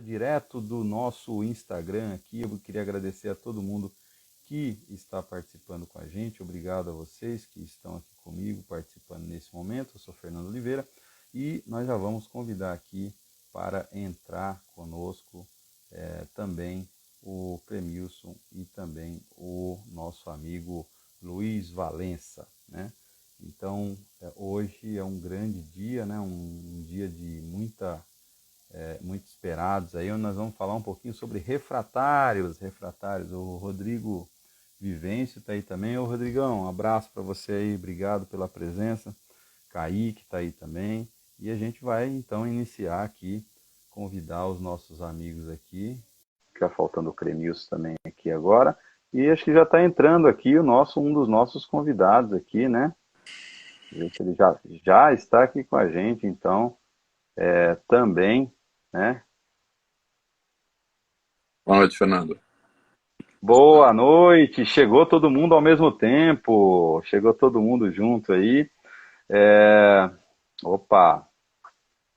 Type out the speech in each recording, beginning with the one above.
Direto do nosso Instagram aqui. Eu queria agradecer a todo mundo que está participando com a gente. Obrigado a vocês que estão aqui comigo participando nesse momento. Eu sou Fernando Oliveira e nós já vamos convidar aqui para entrar conosco também o Cremilson e também o nosso amigo Luiz Valença, né? Então, hoje é um grande dia, né? Um dia de muito esperados. Aí nós vamos falar um pouquinho sobre refratários. O Rodrigo Vivêncio está aí também. Ô Rodrigão, um abraço para você aí, obrigado pela presença. Kaique está aí também. E a gente vai então iniciar aqui, convidar os nossos amigos aqui. Fica faltando o Cremilson também aqui agora. E acho que já está entrando aqui um dos nossos convidados aqui, né? Ele já está aqui com a gente, então, também, né? Boa noite, Fernando. Boa noite, chegou todo mundo ao mesmo tempo, chegou todo mundo junto aí. É, Opa,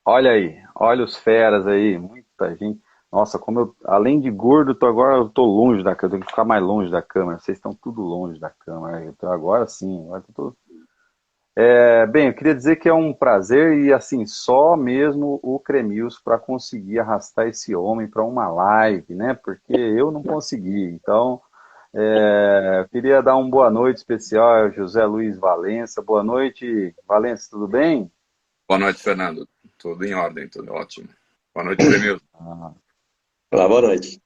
olha aí, olha os feras aí, muita gente. Nossa, além de gordo, agora eu tô longe da câmera, eu tenho que ficar mais longe da câmera, vocês estão tudo longe da câmera, então agora sim, agora eu tô bem, eu queria dizer que é um prazer e assim, só mesmo o Cremilson para conseguir arrastar esse homem para uma live, né? Porque eu não consegui. Então, eu queria dar uma boa noite especial ao José Luiz Valença. Boa noite, Valença, tudo bem? Boa noite, Fernando. Tudo em ordem, tudo ótimo. Boa noite, Cremilson. Ah, Olá, boa noite.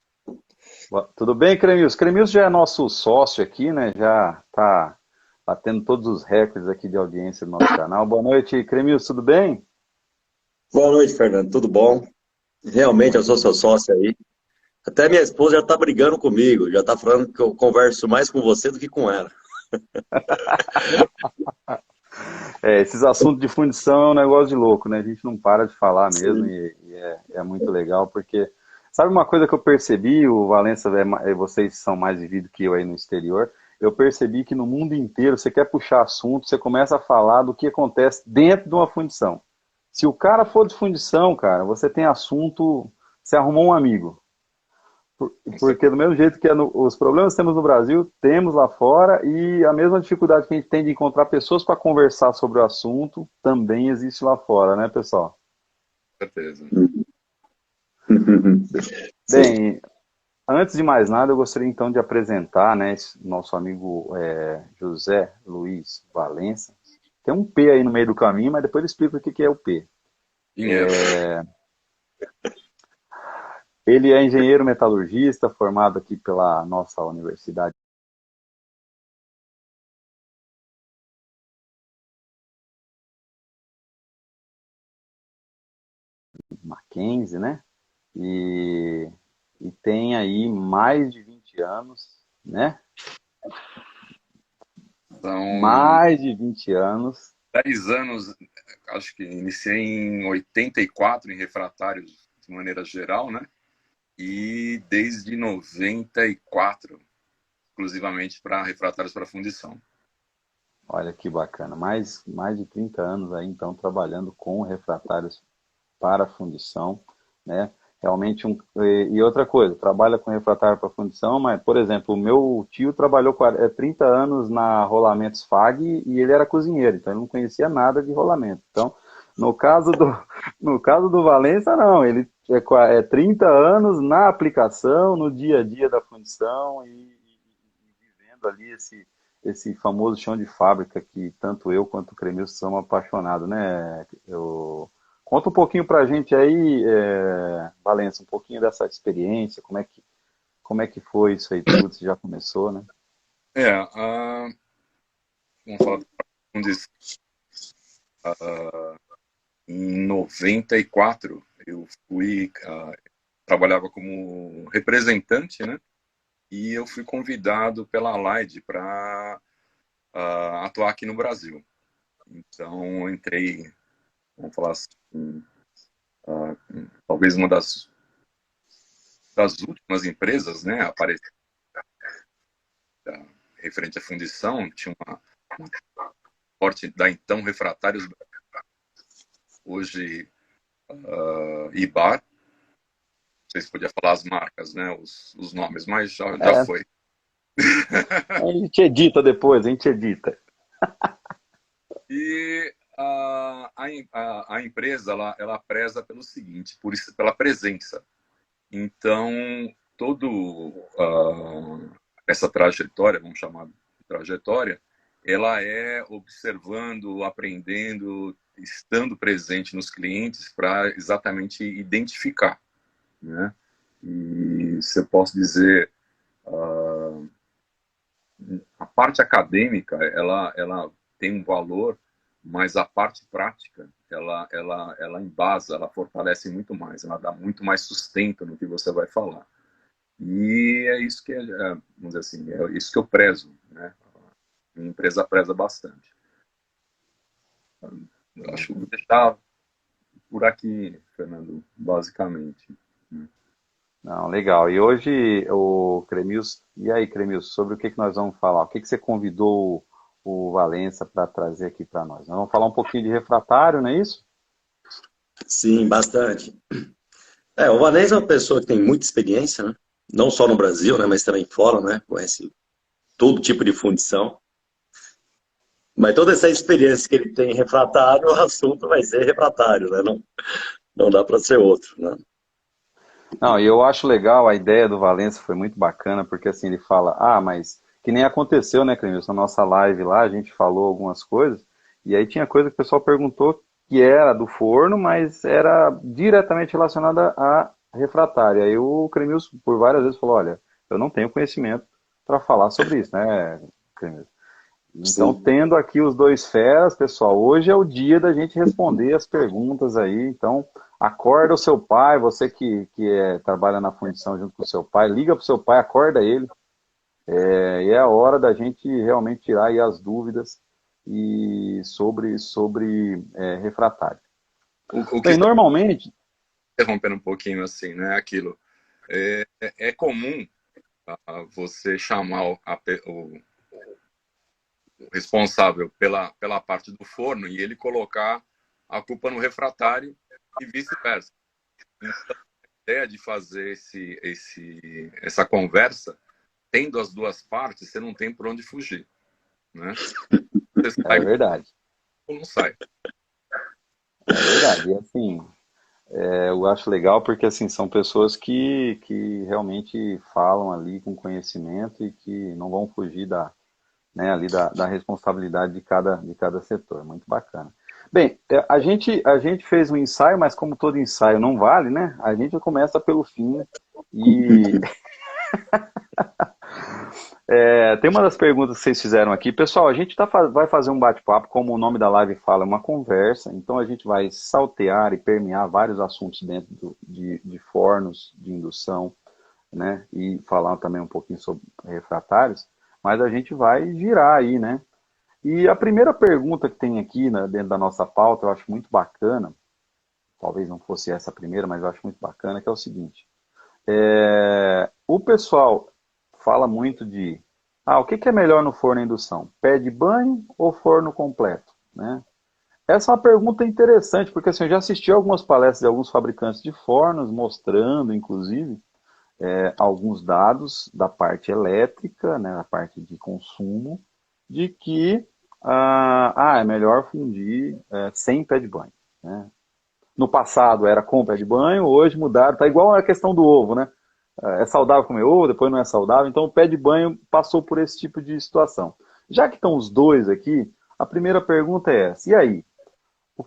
tudo bem, Cremilson? Cremilson já é nosso sócio aqui, né? Já está batendo todos os recordes aqui de audiência do nosso canal. Boa noite, Cremilson, tudo bem? Boa noite, Fernando. Tudo bom? Realmente eu sou seu sócio aí. Até minha esposa já tá brigando comigo, já tá falando que eu converso mais com você do que com ela. Esses assuntos de fundição é um negócio de louco, né? A gente não para de falar mesmo Sim. e é muito legal, porque sabe uma coisa que eu percebi, o Valença, vocês são mais vividos que eu aí no exterior, eu percebi que no mundo inteiro você quer puxar assunto, você começa a falar do que acontece dentro de uma fundição. Se o cara for de fundição, cara, você tem assunto, você arrumou um amigo. Porque do mesmo jeito que os problemas que temos no Brasil, temos lá fora, e a mesma dificuldade que a gente tem de encontrar pessoas para conversar sobre o assunto também existe lá fora, né, pessoal? Com certeza. Sim. Bem, antes de mais nada, eu gostaria então de apresentar, né, nosso amigo José Luiz Valença. Tem um P aí no meio do caminho, mas depois eu explico o que é o P. Dinheiro. Ele é engenheiro metalurgista, formado aqui pela nossa Universidade Mackenzie, né? E, e tem aí mais de 20 anos, né? São Mais de 20 anos. 10 anos, acho que iniciei em 84 em refratários de maneira geral, né? E desde 94, exclusivamente para refratários para fundição. Olha que bacana. Mais de 30 anos aí, então, trabalhando com refratários para fundição, né? Realmente e outra coisa, trabalha com refratário para fundição, mas, por exemplo, o meu tio trabalhou 30 anos na Rolamentos FAG e ele era cozinheiro, então ele não conhecia nada de rolamento. Então, no caso do, no caso do Valença, não, ele é 30 anos na aplicação, no dia a dia da fundição e vivendo ali esse famoso chão de fábrica que tanto eu quanto o Cremilson somos apaixonados, né? Conta um pouquinho pra gente aí, Valença, um pouquinho dessa experiência, como é que foi isso aí tudo, você já começou, né? Vamos falar da fundição. Em 94, eu trabalhava como representante, né? E eu fui convidado pela Allied para atuar aqui no Brasil. Então, eu entrei, vamos falar assim, talvez uma das últimas empresas, né, a aparecer referente à fundição, tinha uma porte da então Refratários, hoje IBAR, sei se podia falar as marcas, né? Os nomes, mas já É, foi. a gente edita depois, a gente edita. E a empresa, ela preza pelo seguinte, pela presença. Então, todo essa trajetória, vamos chamar de trajetória, ela é observando, aprendendo, estando presente nos clientes para exatamente identificar, né? E se eu posso dizer, a parte acadêmica, ela tem um valor, mas a parte prática, ela embasa, ela fortalece muito mais, ela dá muito mais sustento no que você vai falar. E é isso que, vamos dizer assim, é isso que eu prezo, né? Minha empresa preza bastante. Eu acho que vou deixar por aqui, Fernando, basicamente. Não, legal. E hoje, o Cremilson, e aí, Cremilson, sobre o que nós vamos falar? O que você convidou o Valença para trazer aqui para nós? Nós vamos falar um pouquinho de refratário, não é isso? Sim, bastante. O Vanessa é uma pessoa que tem muita experiência, né? Não só no Brasil, né? Mas também fora, né? Conhece todo tipo de fundição. Mas toda essa experiência que ele tem em refratário, o assunto vai ser refratário, né? Não dá para ser outro, né? Não, e eu acho legal, a ideia do Valença foi muito bacana, porque assim, ele fala, mas que nem aconteceu, né, Cremilson, na nossa live lá, a gente falou algumas coisas, e aí tinha coisa que o pessoal perguntou que era do forno, mas era diretamente relacionada a refratária. Aí o Cremilson, por várias vezes, falou, olha, eu não tenho conhecimento para falar sobre isso, né, Cremilson? Então, Sim. tendo aqui os dois feras, pessoal, hoje é o dia da gente responder as perguntas aí. Então, acorda o seu pai, você que trabalha na fundição junto com o seu pai, liga para o seu pai, acorda ele. E é a hora da gente realmente tirar aí as dúvidas e sobre refratário. O que Bem, está normalmente, interrompendo um pouquinho assim, né? Aquilo. É comum você chamar o responsável pela parte do forno e ele colocar a culpa no refratário e vice-versa. Então, a ideia de fazer essa conversa, tendo as duas partes, você não tem por onde fugir, né? Você sai é verdade, ou não sai. é verdade. E assim, eu acho legal porque assim são pessoas que realmente falam ali com conhecimento e que não vão fugir né, ali da responsabilidade de cada setor. Muito bacana. Bem, a gente fez um ensaio, mas como todo ensaio não vale, né? A gente começa pelo fim e tem uma das perguntas que vocês fizeram aqui. Pessoal, a gente vai fazer um bate-papo, como o nome da live fala, é uma conversa. Então a gente vai saltear e permear vários assuntos dentro de fornos de indução, né? E falar também um pouquinho sobre refratários. Mas a gente vai girar aí, né? E a primeira pergunta que tem aqui, né, dentro da nossa pauta, eu acho muito bacana, talvez não fosse essa a primeira, mas eu acho muito bacana, que é o seguinte. O pessoal fala muito de, o que é melhor no forno a indução? Pé de banho ou forno completo? Né? Essa é uma pergunta interessante, porque assim, eu já assisti algumas palestras de alguns fabricantes de fornos, mostrando, inclusive, alguns dados da parte elétrica, né, da parte de consumo, de que é melhor fundir sem pé de banho. Né? No passado era com pé de banho, hoje mudaram, tá igual a questão do ovo, né? É saudável comer ovo, depois não é saudável, então o pé de banho passou por esse tipo de situação. Já que estão os dois aqui, a primeira pergunta é essa, e aí? O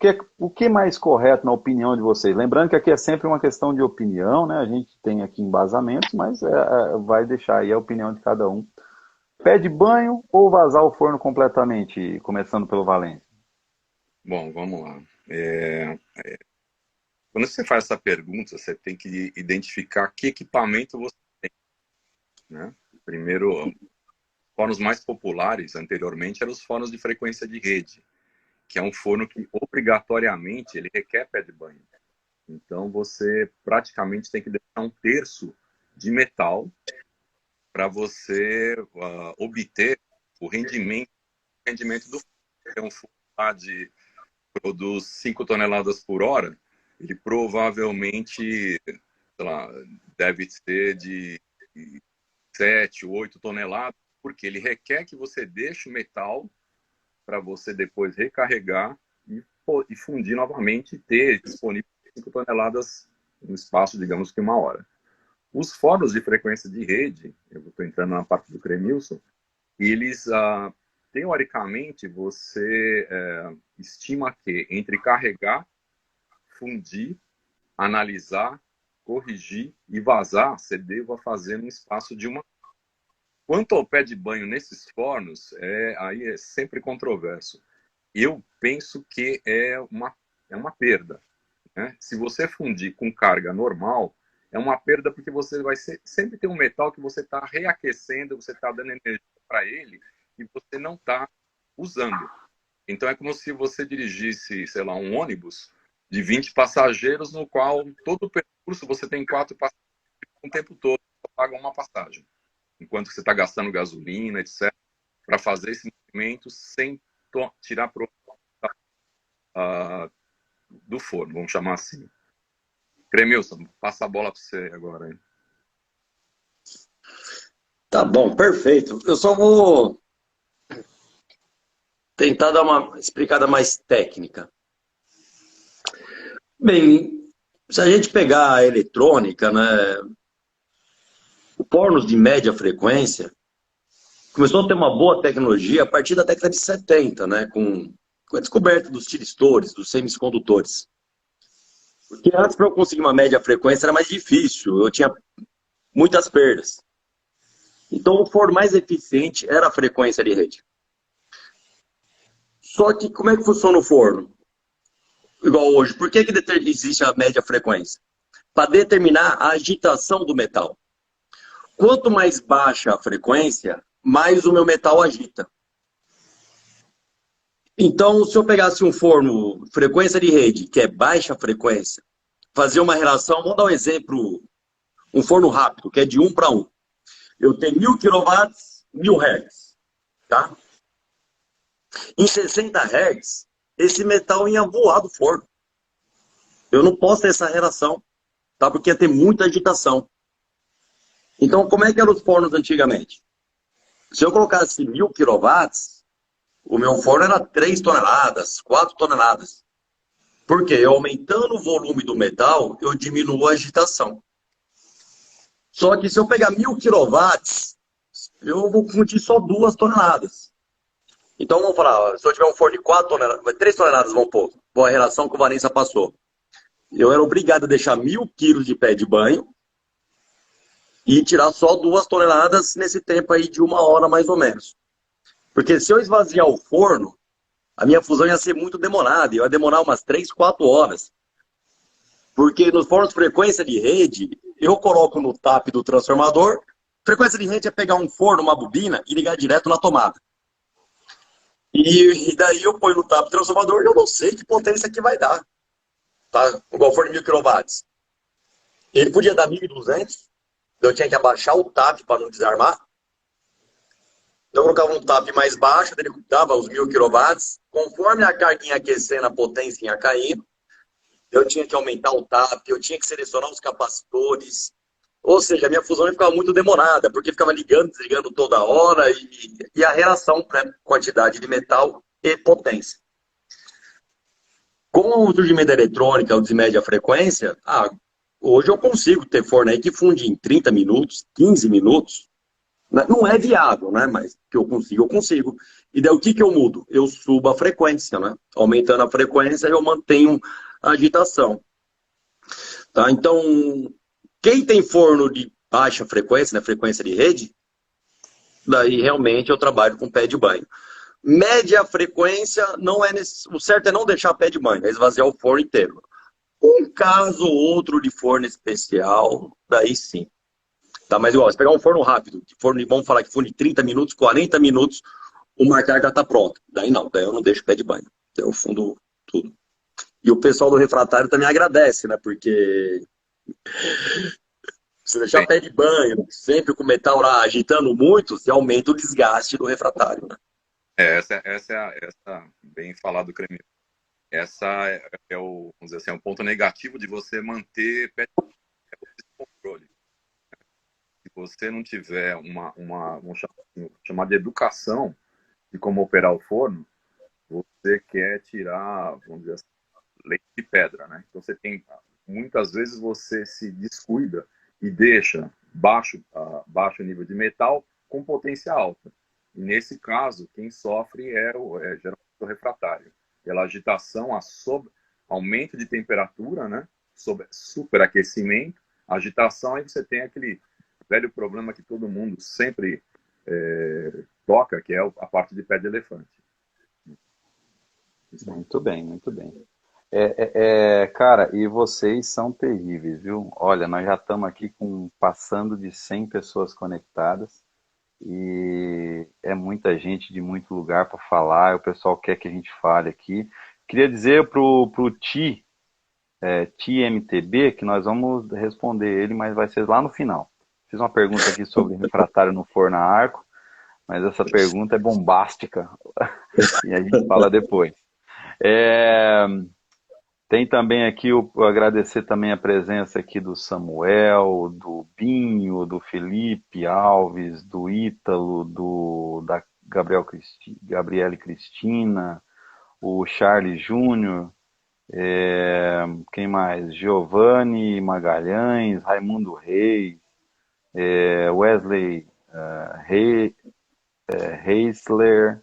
que é mais correto na opinião de vocês? Lembrando que aqui é sempre uma questão de opinião, né? A gente tem aqui embasamentos, mas vai deixar aí a opinião de cada um. Pé de banho ou vazar o forno completamente, começando pelo Valente? Bom, vamos lá. Quando você faz essa pergunta, você tem que identificar que equipamento você tem, né? Primeiro, fornos mais populares anteriormente eram os fornos de frequência de rede, que é um forno que obrigatoriamente ele requer pé de banho. Então você praticamente tem que deixar um terço de metal para você obter o rendimento do forno. É um forno lá de produz 5 toneladas por hora, ele provavelmente sei lá, deve ser de 7, 8 toneladas, porque ele requer que você deixe o metal para você depois recarregar e fundir novamente e ter disponível 5 toneladas no espaço, digamos que 1 hora. Os fornos de frequência de rede, eu estou entrando na parte do Cremilson, eles, teoricamente, você estima que entre carregar, fundir, analisar, corrigir e vazar, você deva fazer no espaço de 1 hora. Quanto ao pé de banho nesses fornos, aí é sempre controverso. Eu penso que é uma perda, né? Se você fundir com carga normal, é uma perda porque você vai sempre ter um metal que você está reaquecendo, você está dando energia para ele e você não está usando. Então é como se você dirigisse, sei lá, um ônibus de 20 passageiros, no qual todo o percurso você tem 4 passageiros o tempo todo, só paga uma passagem. Enquanto você está gastando gasolina, etc., para fazer esse movimento sem tirar do forno, vamos chamar assim. Cremilson, passa a bola para você agora. Hein? Tá bom, perfeito. Eu só vou tentar dar uma explicada mais técnica. Bem, se a gente pegar a eletrônica, né, o fornos de média frequência começou a ter uma boa tecnologia a partir da década de 70, né, com a descoberta dos tiristores, dos semicondutores. Porque antes, para eu conseguir uma média frequência, era mais difícil, eu tinha muitas perdas. Então, o forno mais eficiente era a frequência de rede. Só que, como é que funciona o forno? Igual hoje, por que existe a média frequência? Para determinar a agitação do metal. Quanto mais baixa a frequência, mais o meu metal agita. Então, se eu pegasse um forno, frequência de rede, que é baixa frequência, fazer uma relação, vamos dar um exemplo, um forno rápido, que é de 1 para 1. Eu tenho 1000 kW, 1000 Hz, tá? Em 60 Hz, esse metal ia voar do forno. Eu não posso ter essa relação, tá? Porque ia ter muita agitação. Então, como é que eram os fornos antigamente? Se eu colocasse 1000 kW, o meu forno era 3 toneladas, 4 toneladas. Por quê? Eu aumentando o volume do metal, eu diminuo a agitação. Só que se eu pegar 1000 kW, eu vou fundir só 2 toneladas. Então vamos falar, se eu tiver um forno de 4 toneladas, 3 toneladas, vamos pôr, boa relação que o Vanessa passou. Eu era obrigado a deixar 1000 quilos de pé de banho e tirar só 2 toneladas nesse tempo aí de 1 hora mais ou menos. Porque se eu esvaziar o forno, a minha fusão ia ser muito demorada, ia demorar umas 3, 4 horas. Porque nos fornos de frequência de rede, eu coloco no tap do transformador, frequência de rede é pegar um forno, uma bobina e ligar direto na tomada. E daí eu ponho no tap do transformador e eu não sei que potência que vai dar. Tá? Igual forno de 1000 kW. Ele podia dar 1200, eu tinha que abaixar o tap para não desarmar. Então eu colocava um tap mais baixo, ele dava os 1000 kW. Conforme a carga ia aquecendo, a potência ia caindo. Eu tinha que aumentar o tap, eu tinha que selecionar os capacitores. Ou seja, a minha fusão ia ficar muito demorada, porque ficava ligando, desligando toda hora, e a relação para quantidade de metal e potência. Com o surgimento da eletrônica, o de média frequência, hoje eu consigo ter forno aí que funde em 30 minutos, 15 minutos. Não é viável, né? Mas que eu consigo, eu consigo. E daí o que eu mudo? Eu subo a frequência, né? Aumentando a frequência, eu mantenho a agitação. Tá? Então, quem tem forno de baixa frequência, né? Frequência de rede, daí realmente eu trabalho com pé de banho. Média frequência, não é o certo é não deixar pé de banho, é esvaziar o forno inteiro. Um caso ou outro de forno especial, daí sim. Tá, mas igual, se pegar um forno rápido, vamos falar que forno de 30 minutos, 40 minutos, uma carga está pronta. Daí não, daí eu não deixo pé de banho. Daí eu fundo tudo. E o pessoal do refratário também agradece, né? Porque se deixar Bem, pé de banho, sempre com o metal lá agitando muito, você aumenta o desgaste do refratário, né? essa bem falado, Cremilson. Essa é o, vamos dizer assim, é um ponto negativo de você manter pé controle. Se você não tiver vamos chamar de educação de como operar o forno, você quer tirar, vamos dizer assim, leite de pedra, né? Então muitas vezes você se descuida e deixa baixo nível de metal com potência alta. E nesse caso, quem sofre geralmente o refratário. Pela agitação, aumento de temperatura, né? Superaquecimento, agitação, aí você tem aquele velho problema que todo mundo sempre toca, que é a parte de pé de elefante. Muito bem, muito bem. Cara, e vocês são terríveis, viu? Olha, nós já estamos aqui passando de 100 pessoas conectadas e é muita gente de muito lugar para falar. O pessoal quer que a gente fale aqui. Queria dizer pro TMTB que nós vamos responder ele, mas vai ser lá no final. Fiz uma pergunta aqui sobre refratário no forno a arco, mas essa pergunta é bombástica e a gente fala depois. Tem também aqui, agradecer também a presença aqui do Samuel, do Binho, do Felipe Alves, do Ítalo, da Gabriele Cristina, o Charles Júnior, quem mais? Giovanni Magalhães, Raimundo Reis, Wesley Heisler,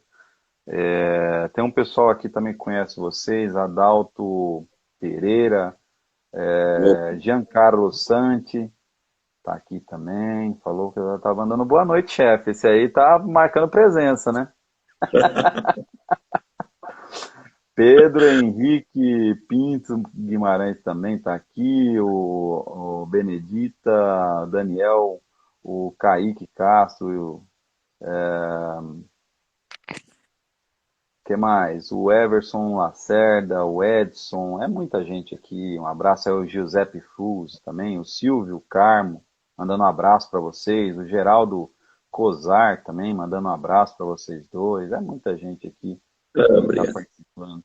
tem um pessoal aqui também que conhece vocês, Adalto Pereira, Giancarlo Santi, tá aqui também, falou que eu estava dando boa noite, chefe. Esse aí tá marcando presença, né? Pedro Henrique Pinto Guimarães também tá aqui, o Benedita, Daniel, o Kaique Castro, que mais? O Everson Lacerda, o Edson, é muita gente aqui. Um abraço aí ao Giuseppe Fuz também, o Silvio Carmo, mandando um abraço para vocês, o Geraldo Cozar também, mandando um abraço para vocês dois. É muita gente aqui que está participando.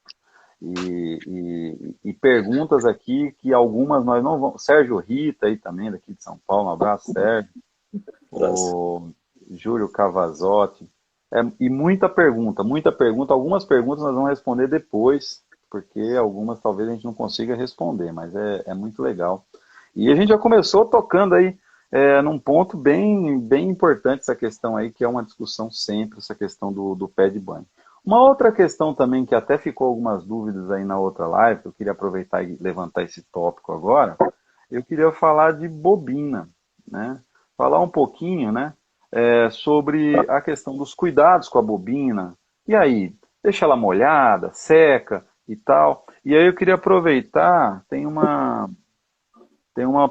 E perguntas aqui que algumas nós não vamos. Sérgio Rita aí também, daqui de São Paulo, um abraço, Sérgio. O Júlio Cavazotti. E muita pergunta. Algumas perguntas nós vamos responder depois, porque algumas talvez a gente não consiga responder, mas é muito legal. E a gente já começou tocando aí num ponto bem, bem importante essa questão aí, que é uma discussão sempre, essa questão do pé de banho. Uma outra questão também, que até ficou algumas dúvidas aí na outra live, que eu queria aproveitar e levantar esse tópico agora, eu queria falar de bobina, né? Falar um pouquinho, né? Sobre a questão dos cuidados com a bobina. E aí, deixa ela molhada, seca e tal. E aí eu queria aproveitar, tem uma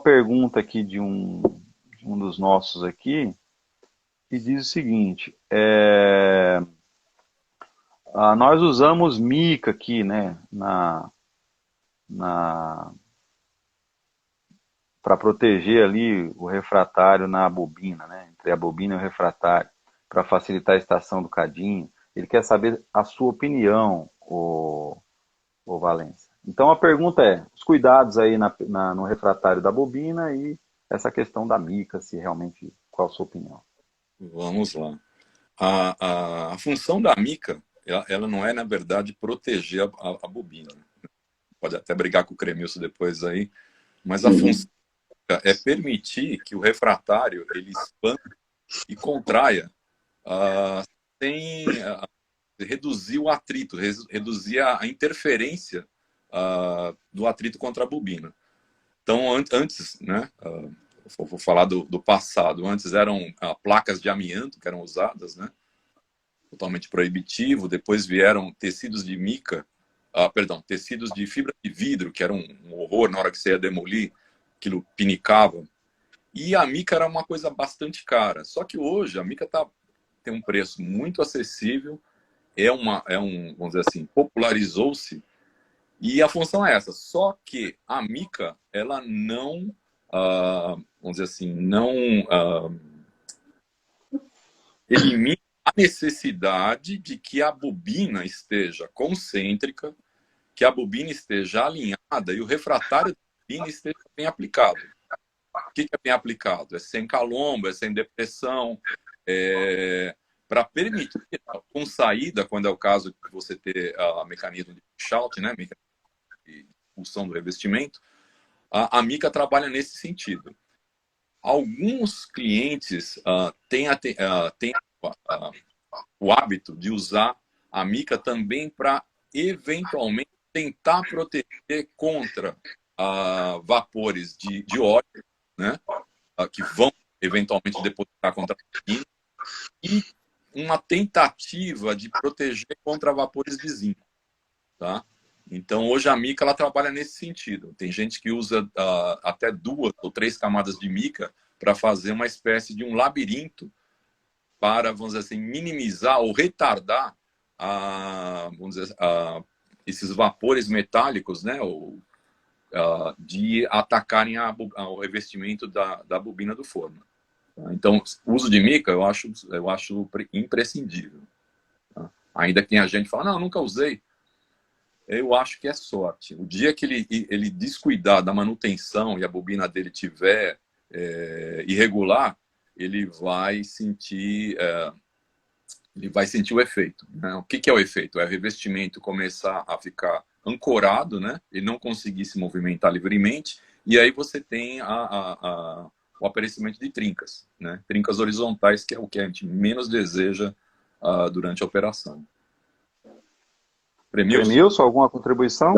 pergunta aqui de um dos nossos aqui, que diz o seguinte, nós usamos mica aqui, né, para proteger ali o refratário na bobina, né? Entre a bobina e o refratário, para facilitar a extração do cadinho. Ele quer saber a sua opinião, o Valença. Então a pergunta é, os cuidados aí no refratário da bobina e essa questão da mica, se realmente, qual a sua opinião? Vamos lá. A função da mica, ela não é, na verdade, proteger a bobina. Pode até brigar com o Cremilson depois aí, mas a função é permitir que o refratário ele expanda e contraia sem reduzir o atrito, reduzir a interferência do atrito contra a bobina. Então, antes, né, vou falar do passado, antes eram placas de amianto que eram usadas, né, totalmente proibitivo, depois vieram tecidos de mica, tecidos de fibra de vidro, que era um horror na hora que você ia demolir, aquilo pinicava. E a mica era uma coisa bastante cara. Só que hoje a mica tem um preço muito acessível, vamos dizer assim, popularizou-se. E a função é essa. Só que a mica, ela não, vamos dizer assim, não elimina a necessidade de que a bobina esteja concêntrica, que a bobina esteja alinhada e o refratário da bobina esteja bem aplicado. o que é bem aplicado? É sem calombo, é sem depressão, para permitir, com saída, quando é o caso de você ter a mecanismo de push-out, né, mecanismo de expulsão do revestimento, a mica trabalha nesse sentido. Alguns clientes têm o hábito de usar a mica também para, eventualmente, tentar proteger contra vapores de óleo, né, que vão, eventualmente, depositar contra a bobina, e uma tentativa de proteger contra vapores de zinco. Tá? Então, hoje a mica ela trabalha nesse sentido. Tem gente que usa até 2 ou 3 camadas de mica para fazer uma espécie de um labirinto para, vamos dizer assim, minimizar ou retardar vamos dizer, esses vapores metálicos, né, de atacarem o revestimento da bobina do forno. Tá? Então, o uso de mica eu acho imprescindível. Tá? Ainda que a gente fala, não, nunca usei. Eu acho que é sorte. O dia que ele descuidar da manutenção e a bobina dele tiver irregular, ele vai sentir o efeito. Né? O que é o efeito? É o revestimento começar a ficar ancorado, né? E não conseguir se movimentar livremente, e aí você tem o aparecimento de trincas, né? Trincas horizontais, que é o que a gente menos deseja durante a operação. Premilson, alguma contribuição?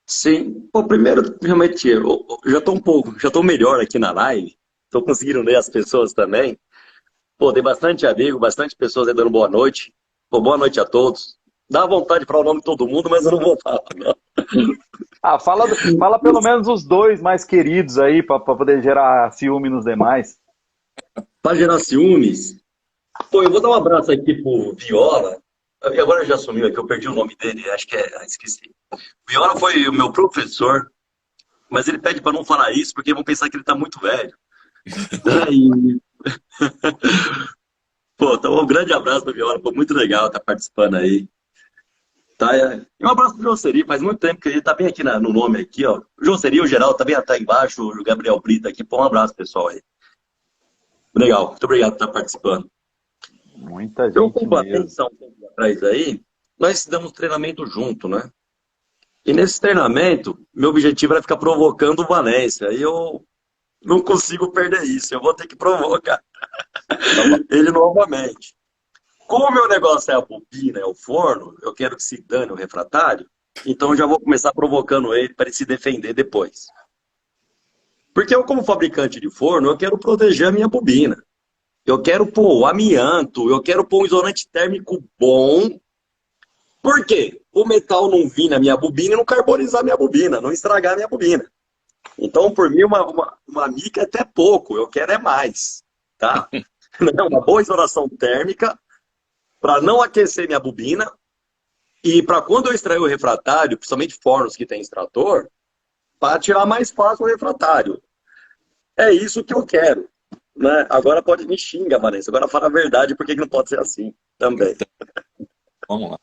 Sim. Bom, primeiro, realmente, eu já estou melhor aqui na live. Estou conseguindo ler as pessoas também. Pô, tem bastante amigo, bastante pessoas aí dando boa noite. Pô, boa noite a todos. Dá vontade de falar o nome de todo mundo, mas eu não vou falar, não. Fala pelo menos os 2 mais queridos aí, para poder gerar ciúme nos demais. Para gerar ciúmes, pô, eu vou dar um abraço aqui pro Viola. E agora já sumiu aqui, eu perdi o nome dele, acho que esqueci. Viola foi o meu professor, mas ele pede para não falar isso, porque vão pensar que ele tá muito velho. Daí... Pô, então um grande abraço pro Viola, pô, muito legal estar participando aí. Tá, e um abraço pro João Seri, faz muito tempo que ele tá bem aqui no nome aqui, ó. O João Seri, o Geraldo, tá bem até embaixo, o Gabriel Brito aqui, pô, um abraço, pessoal aí. Legal, muito obrigado por estar participando. Muita gente Eu, com a mesmo. atenção atrás aí, nós damos treinamento junto, né? E nesse treinamento, meu objetivo era ficar provocando o Valência. E eu não consigo perder isso, eu vou ter que provocar ele novamente. Como o meu negócio é a bobina, é o forno, eu quero que se dane o refratário, então eu já vou começar provocando ele para ele se defender depois. Porque eu, como fabricante de forno, eu quero proteger a minha bobina. Eu quero pôr o amianto, eu quero pôr um isolante térmico bom. Por quê? O metal não vir na minha bobina e não carbonizar minha bobina, não estragar minha bobina. Então, por mim, uma mica é até pouco, eu quero é mais, tá? Uma boa isolação térmica para não aquecer minha bobina e para quando eu extrair o refratário, principalmente fornos que tem extrator, para tirar mais fácil o refratário. É isso que eu quero. Né? Agora pode me xingar, Vanessa. Agora fala a verdade, por que não pode ser assim também? Vamos lá.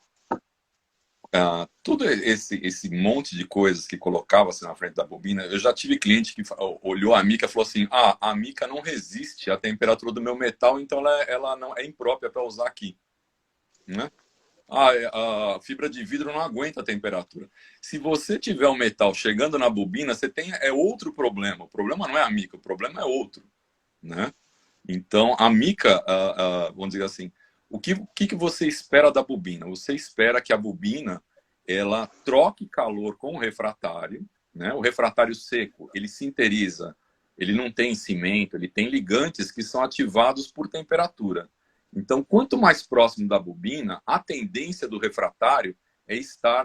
Todo esse monte de coisas que colocava-se na frente da bobina, eu já tive cliente que olhou a mica e falou assim, a mica não resiste à temperatura do meu metal, então ela não é imprópria para usar aqui. Né? A fibra de vidro não aguenta a temperatura. Se você tiver o metal chegando na bobina, você tem outro problema. O problema não é a mica, o problema é outro. Né? Então, a mica, vamos dizer assim, o que você espera da bobina? Você espera que a bobina ela troque calor com o refratário. Né? O refratário seco, ele sinteriza, ele não tem cimento, ele tem ligantes que são ativados por temperatura. Então, quanto mais próximo da bobina, a tendência do refratário é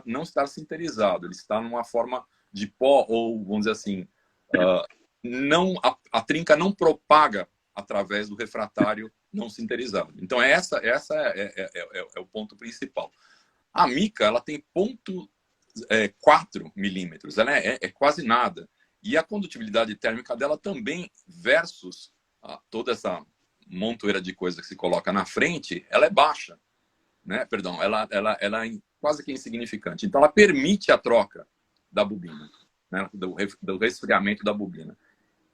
não estar sinterizado. Ele está numa forma de pó, ou, vamos dizer assim, a trinca não propaga através do refratário não sinterizado. Então, essa é o ponto principal. A mica, ela tem 0,4 milímetros. Ela é quase nada. E a condutibilidade térmica dela também, versus toda essa montoeira de coisa que se coloca na frente, ela é baixa, né? Perdão, ela é quase que insignificante. Então, ela permite a troca da bobina, né? do resfriamento da bobina.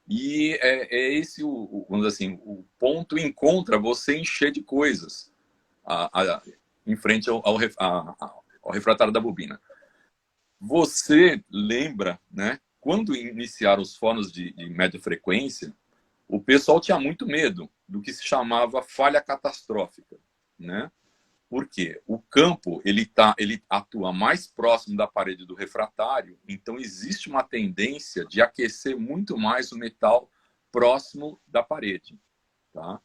E é esse, vamos dizer assim, o ponto encontra você encher de coisas em frente ao refratário da bobina. Você lembra, né? Quando iniciaram os fornos de média frequência, o pessoal tinha muito medo do que se chamava falha catastrófica, né? Por quê? O campo ele atua mais próximo da parede do refratário, então existe uma tendência de aquecer muito mais o metal próximo da parede. Tá?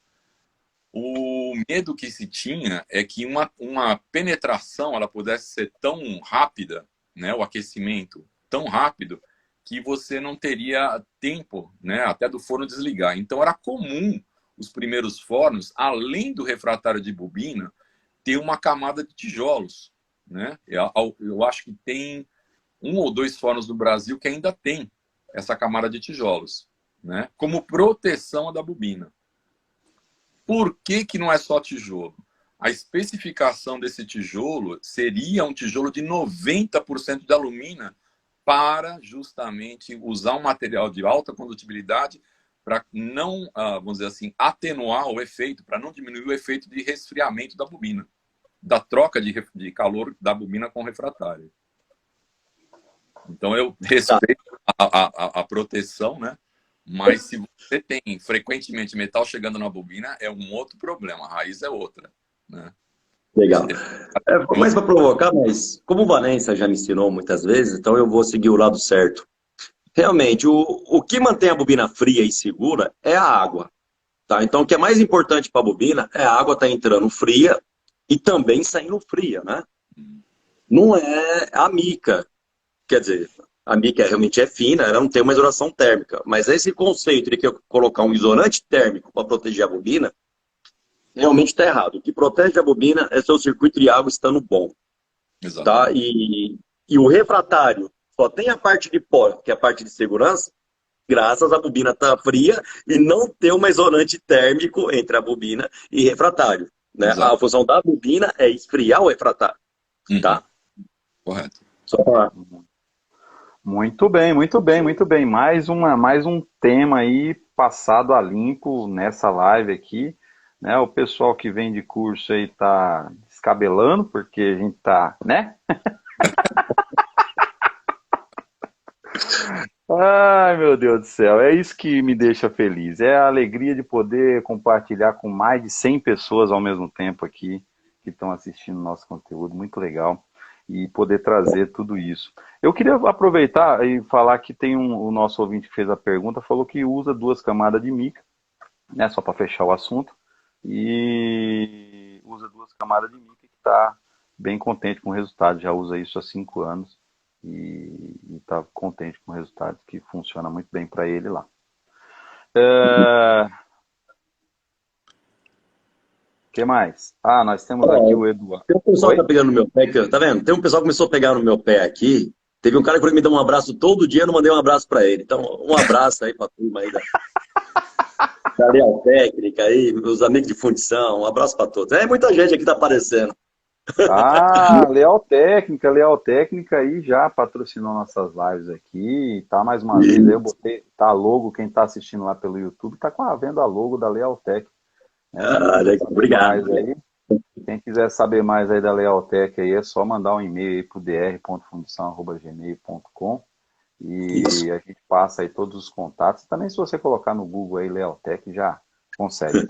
O medo que se tinha é que uma penetração ela pudesse ser tão rápida, né, o aquecimento tão rápido, que você não teria tempo, né, até do forno desligar. Então era comum os primeiros fornos, além do refratário de bobina, ter uma camada de tijolos. Né? Eu acho que tem 1 ou 2 fornos no Brasil que ainda tem essa camada de tijolos, né? Como proteção da bobina. Por que não é só tijolo? A especificação desse tijolo seria um tijolo de 90% de alumínio para justamente usar um material de alta condutibilidade para não, vamos dizer assim, atenuar o efeito, para não diminuir o efeito de resfriamento da bobina, da troca de calor da bobina com o refratário. Então eu respeito a proteção, né? Mas se você tem frequentemente metal chegando na bobina, é um outro problema, a raiz é outra. Né? Legal. Mas para provocar, mas como o Vanessa já me ensinou muitas vezes, então eu vou seguir o lado certo. Realmente, o que mantém a bobina fria e segura é a água. Tá? Então, o que é mais importante para a bobina é a água estar entrando fria e também saindo fria, né? Não é a mica. Quer dizer, a mica realmente é fina, ela não tem uma isolação térmica. Mas esse conceito de que eu colocar um isolante térmico para proteger a bobina, realmente está errado. O que protege a bobina é seu circuito de água estando bom. Tá? Exatamente. E o refratário só tem a parte de pó, que é a parte de segurança, graças à bobina estar fria e não ter um isolante térmico entre a bobina e refratário. Né? A Exato. função da bobina é esfriar o refratário. Tá? Correto. Só para... Muito bem, muito bem, muito bem. Mais um tema aí passado a limpo nessa live aqui. Né? O pessoal que vem de curso aí tá descabelando, porque a gente tá, né? Ai, meu Deus do céu, é isso que me deixa feliz. É a alegria de poder compartilhar com mais de 100 pessoas ao mesmo tempo aqui que estão assistindo nosso conteúdo. Muito legal. E poder trazer tudo isso. Eu queria aproveitar e falar que tem o nosso ouvinte que fez a pergunta, falou que usa 2 camadas de mica, né, só para fechar o assunto, e usa 2 camadas de mica que está bem contente com o resultado, já usa isso há 5 anos e está contente com o resultado, que funciona muito bem para ele lá. Que mais? Ah, nós temos aqui o Eduardo. Tem um pessoal que tá pegando no meu pé, tá vendo? Tem um pessoal que começou a pegar no meu pé aqui. Teve um cara que falou que me deu um abraço todo dia, eu não mandei um abraço para ele. Então, um abraço aí para a turma aí da Leal Técnica aí, meus amigos de fundição, um abraço para todos. É muita gente aqui que tá aparecendo. Ah, Leal Técnica aí já patrocinou nossas lives aqui, tá mais uma vez aí, eu botei, tá a logo, quem tá assistindo lá pelo YouTube, tá vendo a logo da Leal Tech, né? Obrigado. Aí, quem quiser saber mais aí da Leal Tech aí, é só mandar um e-mail aí pro dr.fundição@gmail.com e a gente passa aí todos os contatos, também se você colocar no Google aí Leal Tech já consegue.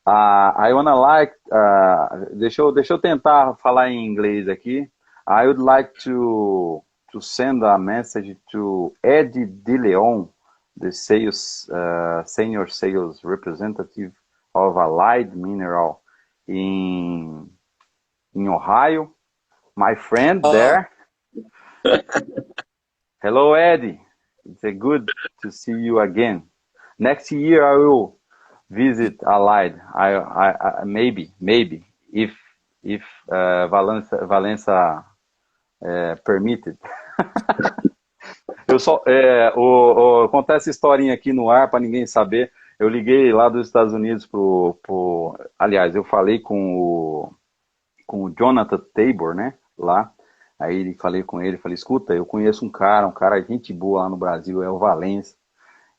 I wanna like, deixa eu tentar falar em inglês aqui. I would like to send a message to Eddie De Leon, the senior sales representative of Allied Mineral in Ohio. My friend there. Hello, Eddie. It's good to see you again. Next year I will visit Allied. I maybe if Valença permitted. Eu só contar essa historinha aqui no ar para ninguém saber. Eu liguei lá dos Estados Unidos aliás, eu falei com o Jonathan Tabor, né? Lá. Aí falei com ele, falei, escuta, eu conheço um cara gente boa lá no Brasil, é o Valença.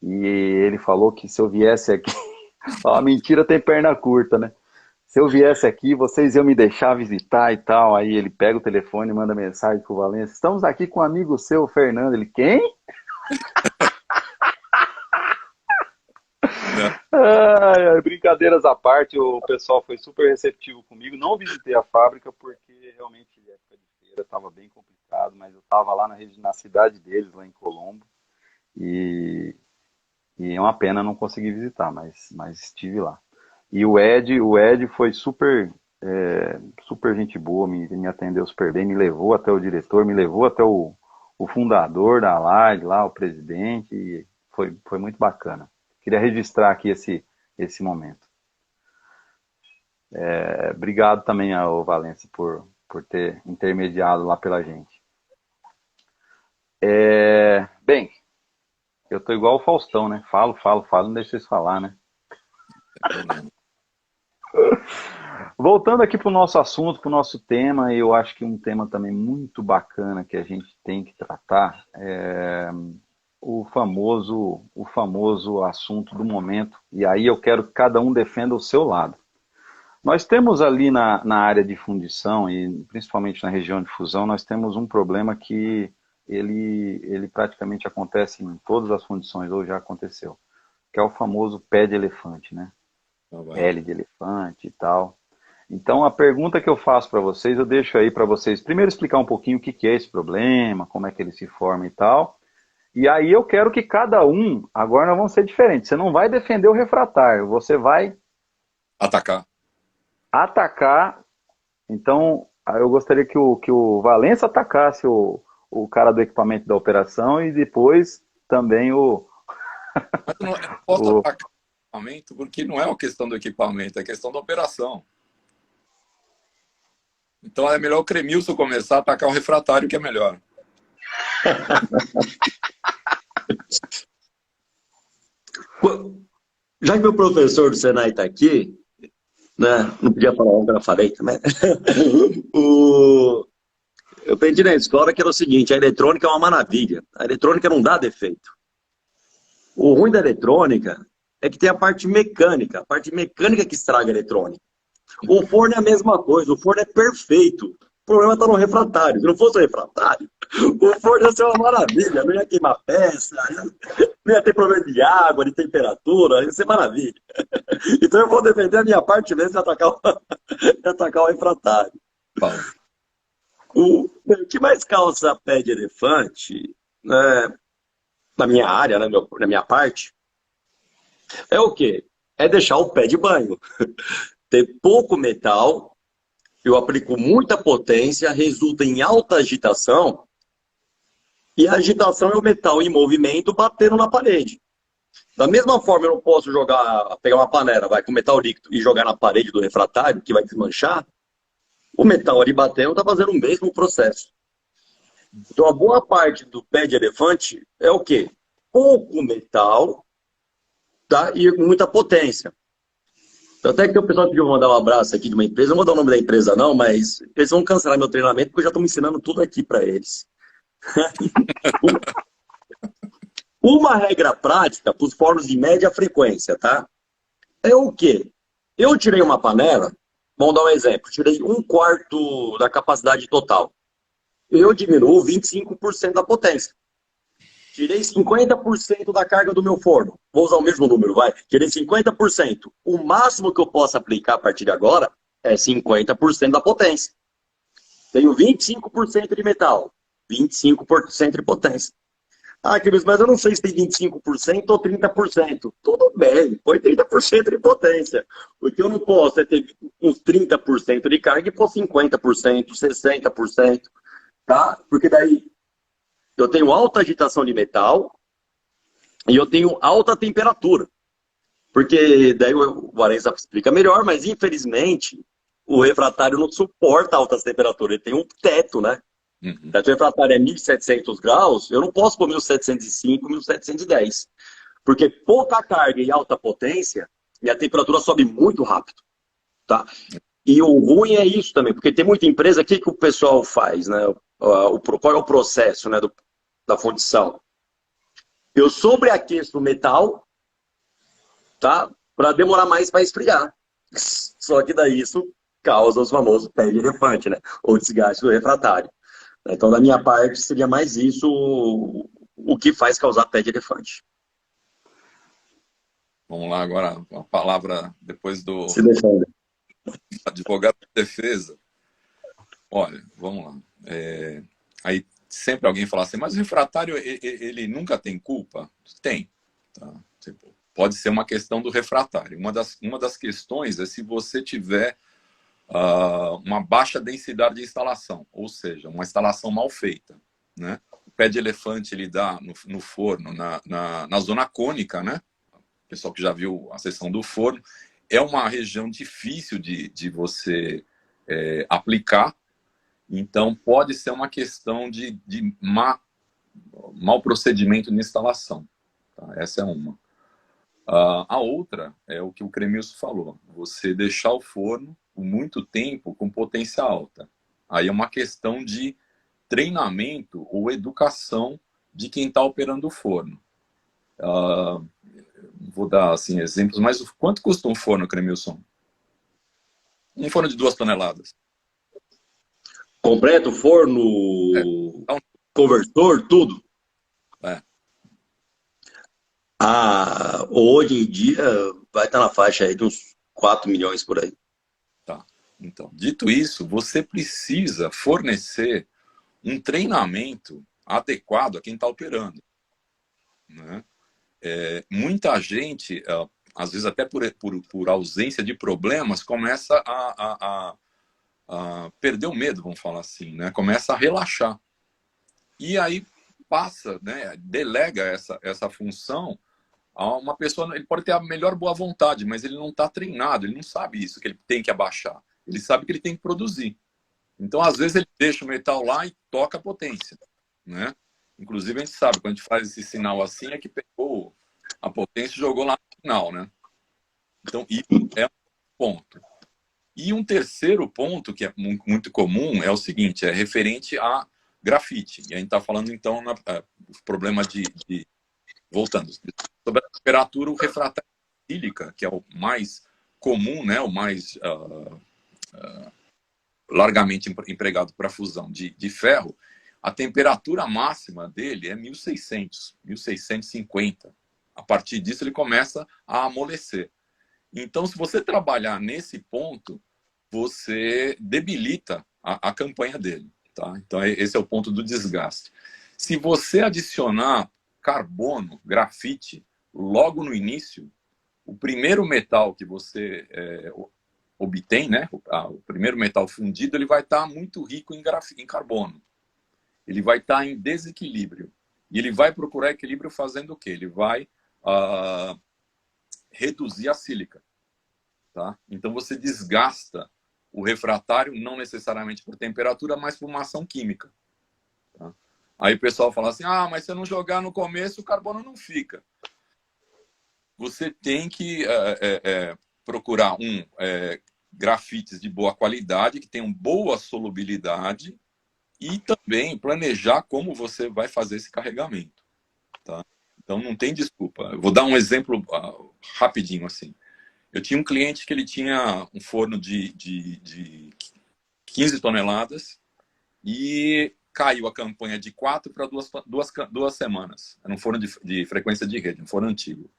E ele falou que se eu viesse aqui, a mentira tem perna curta, né? Se eu viesse aqui, vocês iam me deixar visitar e tal. Aí ele pega o telefone e manda mensagem pro Valência. Estamos aqui com um amigo seu, Fernando. Ele, quem? Brincadeiras à parte, o pessoal foi super receptivo comigo. Não visitei a fábrica porque realmente a época de feira estava bem complicado, mas eu estava lá na cidade deles, lá em Colombo. E é uma pena não conseguir visitar, mas estive lá. E o Ed foi super gente boa, me atendeu super bem, me levou até o diretor, me levou até o fundador da Allied, lá, o presidente, e foi muito bacana. Queria registrar aqui esse momento. Obrigado também ao Valência por ter intermediado lá pela gente. Bem, eu tô igual o Faustão, né? Falo, não deixo vocês falar, né? Voltando aqui para o nosso assunto, para o nosso tema, eu acho que um tema também muito bacana que a gente tem que tratar é o famoso assunto do momento. E aí eu quero que cada um defenda o seu lado. Nós temos ali na área de fundição, e principalmente na região de fusão, nós temos um problema que ele praticamente acontece em todas as fundições, ou já aconteceu, que é o famoso pé de elefante, né? Pele de elefante e tal. Então a pergunta que eu faço para vocês, eu deixo aí para vocês primeiro explicar um pouquinho o que é esse problema, como é que ele se forma e tal. E aí eu quero que cada um, agora nós vamos ser diferentes, você não vai defender o refratário, você vai atacar. Então eu gostaria que o Valença atacasse o cara do equipamento da operação e depois também Mas eu não posso atacar o equipamento porque não é uma questão do equipamento, é questão da operação. Então é melhor o Cremilson começar a atacar o refratário, que é melhor. Já que meu professor do Senai está aqui, né, não podia falar onde eu falei também. Eu aprendi na escola que era o seguinte: a eletrônica é uma maravilha. A eletrônica não dá defeito. O ruim da eletrônica é que tem a parte mecânica que estraga a eletrônica. O forno é a mesma coisa, o forno é perfeito. O problema está no refratário. Se não fosse o refratário, o forno ia ser uma maravilha, não ia queimar peça, não ia ter problema de água, de temperatura, ia ser maravilha. Então eu vou defender a minha parte mesmo e atacar o refratário. O que mais causa pé de elefante, né, na minha área, né, na minha parte, é o quê? É deixar o pé de banho. Ter pouco metal, eu aplico muita potência, resulta em alta agitação, e a agitação é o metal em movimento batendo na parede. Da mesma forma, eu não posso pegar uma panela, com metal líquido e jogar na parede do refratário, que vai desmanchar. O metal ali batendo está fazendo o mesmo processo. Então, a boa parte do pé de elefante é o quê? Pouco metal, tá? E muita potência. Até que o pessoal pediu mandar um abraço aqui de uma empresa, não vou dar o nome da empresa não, mas eles vão cancelar meu treinamento porque eu já estou me ensinando tudo aqui para eles. Uma regra prática para os fornos de média frequência, tá? É o quê? Eu tirei uma panela, vamos dar um exemplo, tirei 1/4 da capacidade total. Eu diminuo 25% da potência. Tirei 50% da carga do meu forno. Vou usar o mesmo número, vai. Tirei 50%. O máximo que eu posso aplicar a partir de agora é 50% da potência. Tenho 25% de metal, 25% de potência. Ah, Cris, mas eu não sei se tem 25% ou 30%. Tudo bem, põe 30% de potência. O que eu não posso é ter uns 30% de carga e pôr 50%, 60%, tá? Porque daí eu tenho alta agitação de metal e eu tenho alta temperatura. Porque daí o Valença explica melhor, mas infelizmente o refratário não suporta altas temperaturas. Ele tem um teto, né? Se o refratário é 1.700 graus, eu não posso pôr 1.705, 1.710. Porque pouca carga e alta potência, e a temperatura sobe muito rápido. Tá? E o ruim é isso também, porque tem muita empresa, o que o pessoal faz, né? Qual é o processo, né, da fundição? eu sobreaqueço o metal, tá? Para demorar mais para esfriar. Só que daí isso causa os famosos pé de elefante, né? Ou desgaste do refratário. Então, da minha parte, seria mais isso o que faz causar pé de elefante. Vamos lá agora, a palavra depois do Se defenda. advogado de defesa. Olha, vamos lá. Aí sempre alguém fala assim, mas o refratário, ele nunca tem culpa? Tem. Tá? Tipo, pode ser uma questão do refratário. Uma das questões é se você tiver uma baixa densidade de instalação, ou seja, uma instalação mal feita. Né? O pé de elefante ele dá no forno, na zona cônica, né? O pessoal que já viu a seção do forno, é uma região difícil de você aplicar. Então, pode ser uma questão de mau procedimento de instalação. Tá? Essa é uma. A outra é o que o Cremilson falou. Você deixar o forno por muito tempo com potência alta. Aí é uma questão de treinamento ou educação de quem está operando o forno. Vou dar assim, exemplos, mas quanto custa um forno, Cremilson? Um forno de 2 toneladas. Completo, forno, Então, conversor, tudo. é. Hoje em dia vai estar na faixa aí de uns 4 milhões por aí. Tá. Então, dito isso, você precisa fornecer um treinamento adequado a quem está operando. Né? Muita gente, às vezes até por ausência de problemas, começa a perder o medo, vamos falar assim, né? Começa a relaxar. E aí passa, né? Delega essa função a uma pessoa. Ele pode ter a melhor boa vontade, mas ele não está treinado, ele não sabe isso, que ele tem que abaixar. Ele sabe que ele tem que produzir. Então, às vezes, ele deixa o metal lá e toca a potência. Né? Inclusive, a gente sabe, quando a gente faz esse sinal assim, é que pegou a potência e jogou lá no final. Né? Então, isso é um ponto. E um terceiro ponto, que é muito comum, é o seguinte, é referente a grafite. E a gente está falando, então, o problema voltando, sobre a temperatura, o refratário de sílica, que é o mais comum, né, o mais largamente empregado para fusão de ferro, a temperatura máxima dele é 1600, 1650. A partir disso, ele começa a amolecer. Então, se você trabalhar nesse ponto, você debilita a campanha dele. Tá? Então, esse é o ponto do desgaste. Se você adicionar carbono, grafite, logo no início, o primeiro metal que você obtém, né, o primeiro metal fundido, ele vai estar muito rico em carbono. Ele vai estar em desequilíbrio. E ele vai procurar equilíbrio fazendo o quê? Ele vai reduzir a sílica. Tá? Então você desgasta o refratário, não necessariamente por temperatura, mas por uma ação química. Tá? Aí o pessoal fala assim, mas se eu não jogar no começo, o carbono não fica. Você tem que procurar grafites de boa qualidade, que tenham boa solubilidade, e também planejar como você vai fazer esse carregamento. Tá? Então não tem desculpa. Eu vou dar um exemplo rapidinho assim. Eu tinha um cliente que ele tinha um forno de 15 toneladas e caiu a campanha de 4 para 2 semanas. Era um forno de frequência de rede, um forno antigo.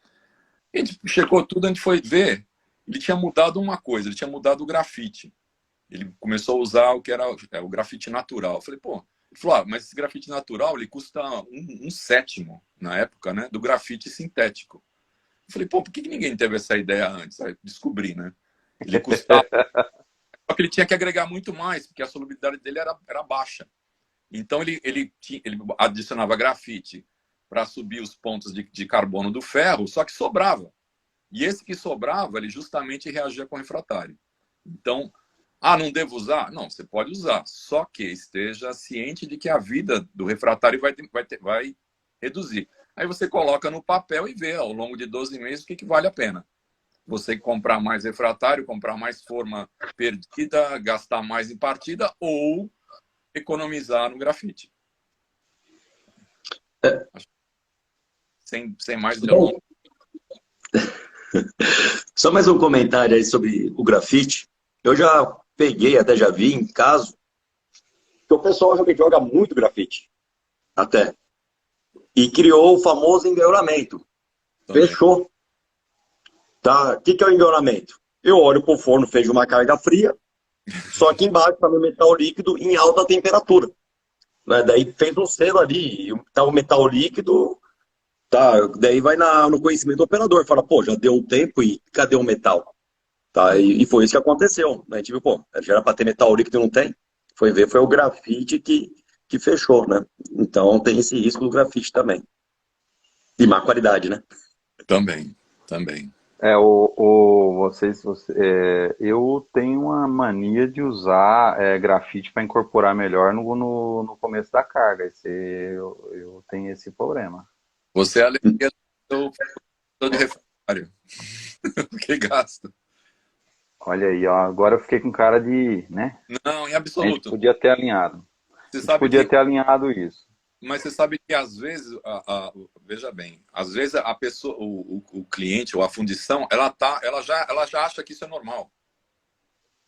A gente checou tudo, a gente foi ver, ele tinha mudado uma coisa, ele tinha mudado o grafite. Ele começou a usar o que era o grafite natural. Eu falei, ele falou, mas esse grafite natural ele custa um sétimo, na época, né, do grafite sintético. Eu falei, por que ninguém teve essa ideia antes? Aí descobri, né? Ele custava. Só que ele tinha que agregar muito mais, porque a solubilidade dele era baixa. Então ele adicionava grafite para subir os pontos de carbono do ferro, só que sobrava. E esse que sobrava, ele justamente reagia com o refratário. Então, não devo usar? Não, você pode usar, só que esteja ciente de que a vida do refratário vai reduzir. Aí você coloca no papel e vê ao longo de 12 meses o que vale a pena. Você comprar mais refratário, comprar mais forma perdida, gastar mais em partida ou economizar no grafite. sem mais delongas. Só mais um comentário aí sobre o grafite. Eu já peguei, até já vi em caso, que o pessoal joga muito grafite, até. E criou o famoso engarrafamento. Também. Fechou. Tá? O que é o engarrafamento? Eu olho para o forno, fez uma carga fria, só que embaixo está no metal líquido em alta temperatura. Né? Daí fez um selo ali, tá o metal líquido, tá? Daí vai no conhecimento do operador, fala, pô, já deu um tempo e cadê o metal? Tá? E foi isso que aconteceu. Né? Tipo, pô, já era para ter metal líquido e não tem. Foi ver, foi o grafite que fechou, né? Então tem esse risco do grafite também. De má qualidade, né? Também, também. Eu tenho uma mania de usar grafite para incorporar melhor no começo da carga. Eu tenho esse problema. Você é a alegria do produtor de refratário. Que gasta. Olha aí, ó, agora eu fiquei com cara de, né? Não, em A gente absoluto. podia ter alinhado. Você A gente sabe podia que, ter alinhado isso. mas você sabe que às vezes, veja bem, às vezes a pessoa, o cliente ou a fundição, ela já acha que isso é normal.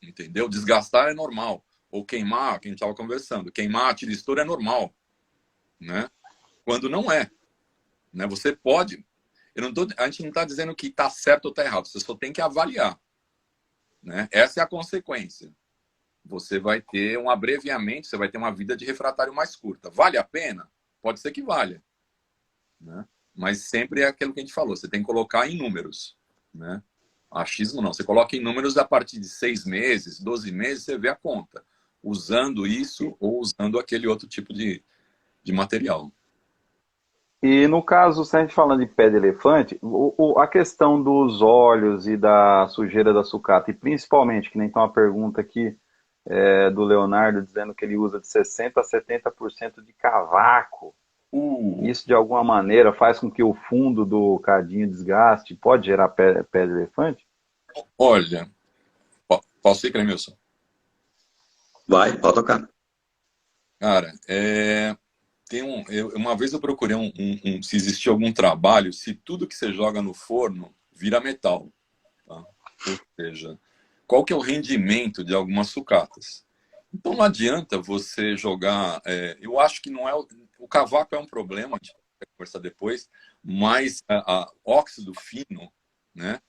Entendeu? Desgastar é normal. Ou queimar, que a gente estava conversando, queimar a tiristor é normal, né? Quando não é, né? Você pode. A gente não está dizendo que está certo ou está errado. Você só tem que avaliar, né? Essa é a consequência. Você vai ter um abreviamento, você vai ter uma vida de refratário mais curta. Vale a pena? Pode ser que valha, né? Mas sempre é aquilo que a gente falou. Você tem que colocar em números, né? Achismo não. Você coloca em números a partir de 6 meses, 12 meses, você vê a conta. Usando isso ou usando aquele outro tipo de material. E no caso, se a gente falando de pé de elefante, a questão dos óleos e da sujeira da sucata, e principalmente, que nem tem uma pergunta aqui do Leonardo dizendo que ele usa de 60% a 70% de cavaco. Isso de alguma maneira faz com que o fundo do cadinho desgaste, pode gerar pé de elefante? Olha, posso ir, Clemilson? Vai, pode tocar. Cara, uma vez eu procurei se existia algum trabalho, se tudo que você joga no forno vira metal. Tá? Ou seja, qual que é o rendimento de algumas sucatas? Então não adianta você jogar. Eu acho que não é. O cavaco é um problema, a gente vai conversar depois, mas óxido fino, né?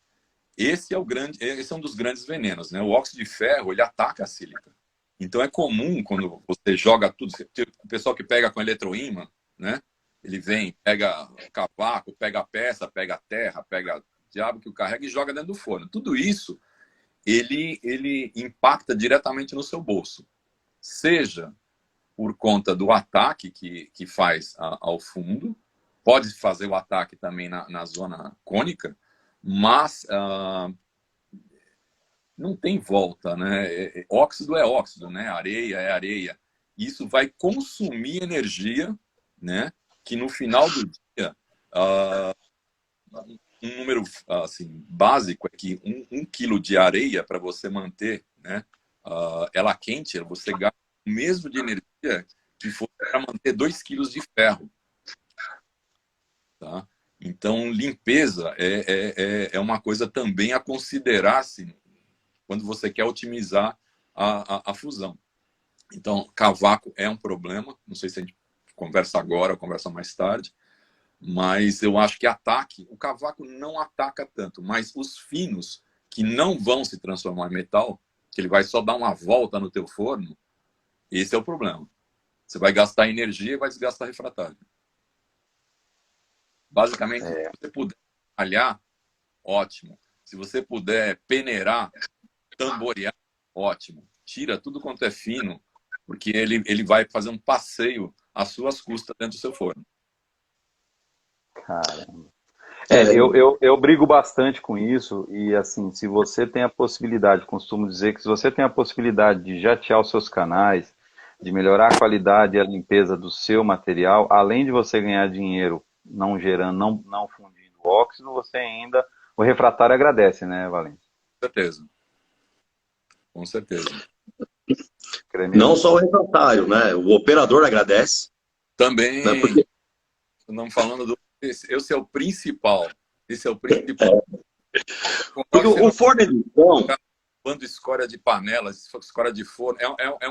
Esse é um dos grandes venenos, né? O óxido de ferro, ele ataca a sílica. Então é comum quando você joga tudo, o pessoal que pega com eletroímã, né? Ele vem, pega cavaco, pega peça, pega terra, pega diabo que o carrega e joga dentro do forno. Tudo isso ele impacta diretamente no seu bolso. Seja por conta do ataque que faz ao fundo, pode fazer o ataque também na zona cônica, mas não tem volta, né? Óxido é óxido, né? Areia é areia. Isso vai consumir energia, né? Que no final do dia, um número assim básico é que 1 quilo de areia para você manter, né? Ela quente, você gasta o mesmo de energia que for para manter 2 quilos de ferro, tá? Então, limpeza é uma coisa também a considerar-se quando você quer otimizar a fusão. Então, cavaco é um problema. Não sei se a gente conversa agora ou conversa mais tarde, mas eu acho que o cavaco não ataca tanto, mas os finos que não vão se transformar em metal, que ele vai só dar uma volta no teu forno, esse é o problema. Você vai gastar energia e vai desgastar refratário. Basicamente, se você puder alhar, ótimo. Se você puder peneirar, tamborear, ótimo. Tira tudo quanto é fino, porque ele vai fazer um passeio às suas custas dentro do seu forno. Caramba. Eu brigo bastante com isso e assim, se você tem a possibilidade, costumo dizer que se você tem a possibilidade de jatear os seus canais, de melhorar a qualidade e a limpeza do seu material, além de você ganhar dinheiro não gerando, não fundindo óxido, você ainda, o refratário agradece, né, Valente? Com certeza. Com certeza. Não só o refratário, né? O operador agradece. Também, Né? Porque estamos falando esse é o principal. Esse é o principal. Porque o forno de indução... Quando escória de panela, escória de forno, é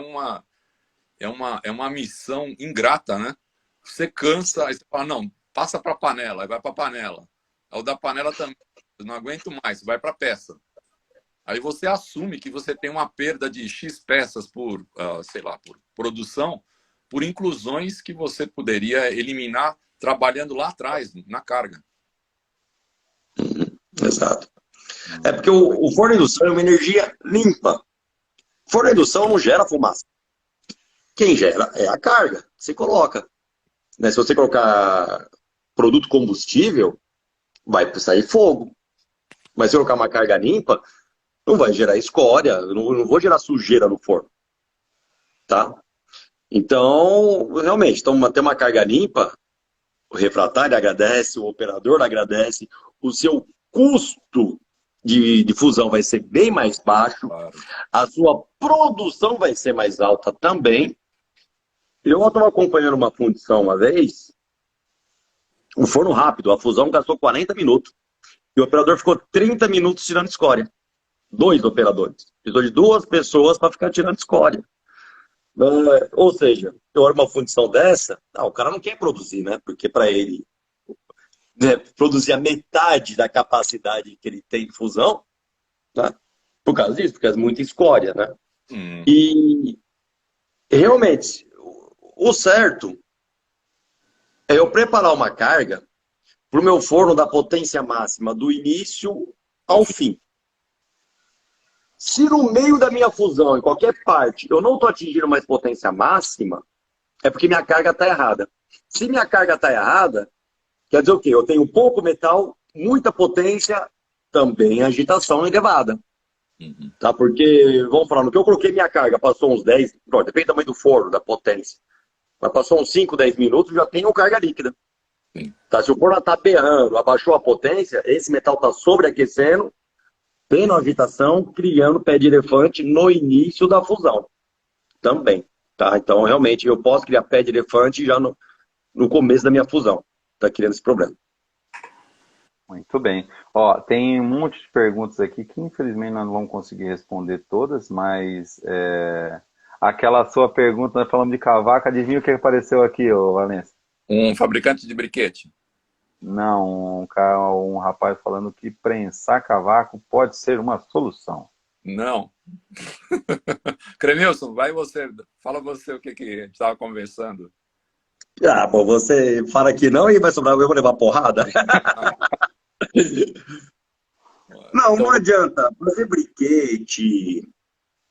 uma missão ingrata, né? Você cansa, aí você fala, não, passa para a panela, aí vai para a panela. Aí o da panela também, eu não aguento mais, vai para a peça. Aí você assume que você tem uma perda de X peças por, sei lá, por produção, por inclusões que você poderia eliminar trabalhando lá atrás, na carga. Exato. É porque o forno de indução é uma energia limpa. O forno de indução não gera fumaça. Quem gera é a carga. Você coloca. Né? Se você colocar produto combustível, vai sair fogo. Mas se eu colocar uma carga limpa, não vai gerar escória, eu não vou gerar sujeira no forno. Tá? Então, realmente, ter uma carga limpa, o refratário agradece, o operador agradece, o seu custo de fusão vai ser bem mais baixo, Claro. a sua produção vai ser mais alta também. Eu estava acompanhando uma fundição uma vez, um forno rápido, a fusão gastou 40 minutos. E o operador ficou 30 minutos tirando escória. 2 operadores. Precisou de 2 pessoas para ficar tirando escória. Ou seja, eu olho uma fundição dessa, o cara não quer produzir, né? Porque para ele produzir a metade da capacidade que ele tem de fusão, tá? Por causa disso, porque é muita escória, né? E realmente, o certo é eu preparar uma carga para o meu forno da potência máxima do início ao fim. Se no meio da minha fusão, em qualquer parte, eu não estou atingindo mais potência máxima, é porque minha carga está errada. Se minha carga está errada, quer dizer o quê? Eu tenho pouco metal, muita potência, também agitação elevada. Tá? Porque, vamos falar, no que eu coloquei minha carga, passou uns 10, depende do tamanho do forno, da potência, mas passou uns 5, 10 minutos, já tenho carga líquida. Tá? Se o forno está berrando, abaixou a potência, esse metal está sobreaquecendo, tendo agitação, criando pé de elefante no início da fusão. Também. Tá? Então, realmente, eu posso criar pé de elefante já no começo da minha fusão. Está criando esse problema. Muito bem. Ó, tem um monte de perguntas aqui que infelizmente nós não vamos conseguir responder todas, mas aquela sua pergunta, nós falamos de cavaco, adivinha o que apareceu aqui, ô Valença? Um fabricante de briquete. Não, um rapaz falando que prensar cavaco pode ser uma solução. Não. Cremilson, vai você. Fala você o que a gente estava conversando. Bom, você fala que não e vai sobrar, eu vou levar porrada. Não adianta fazer briquete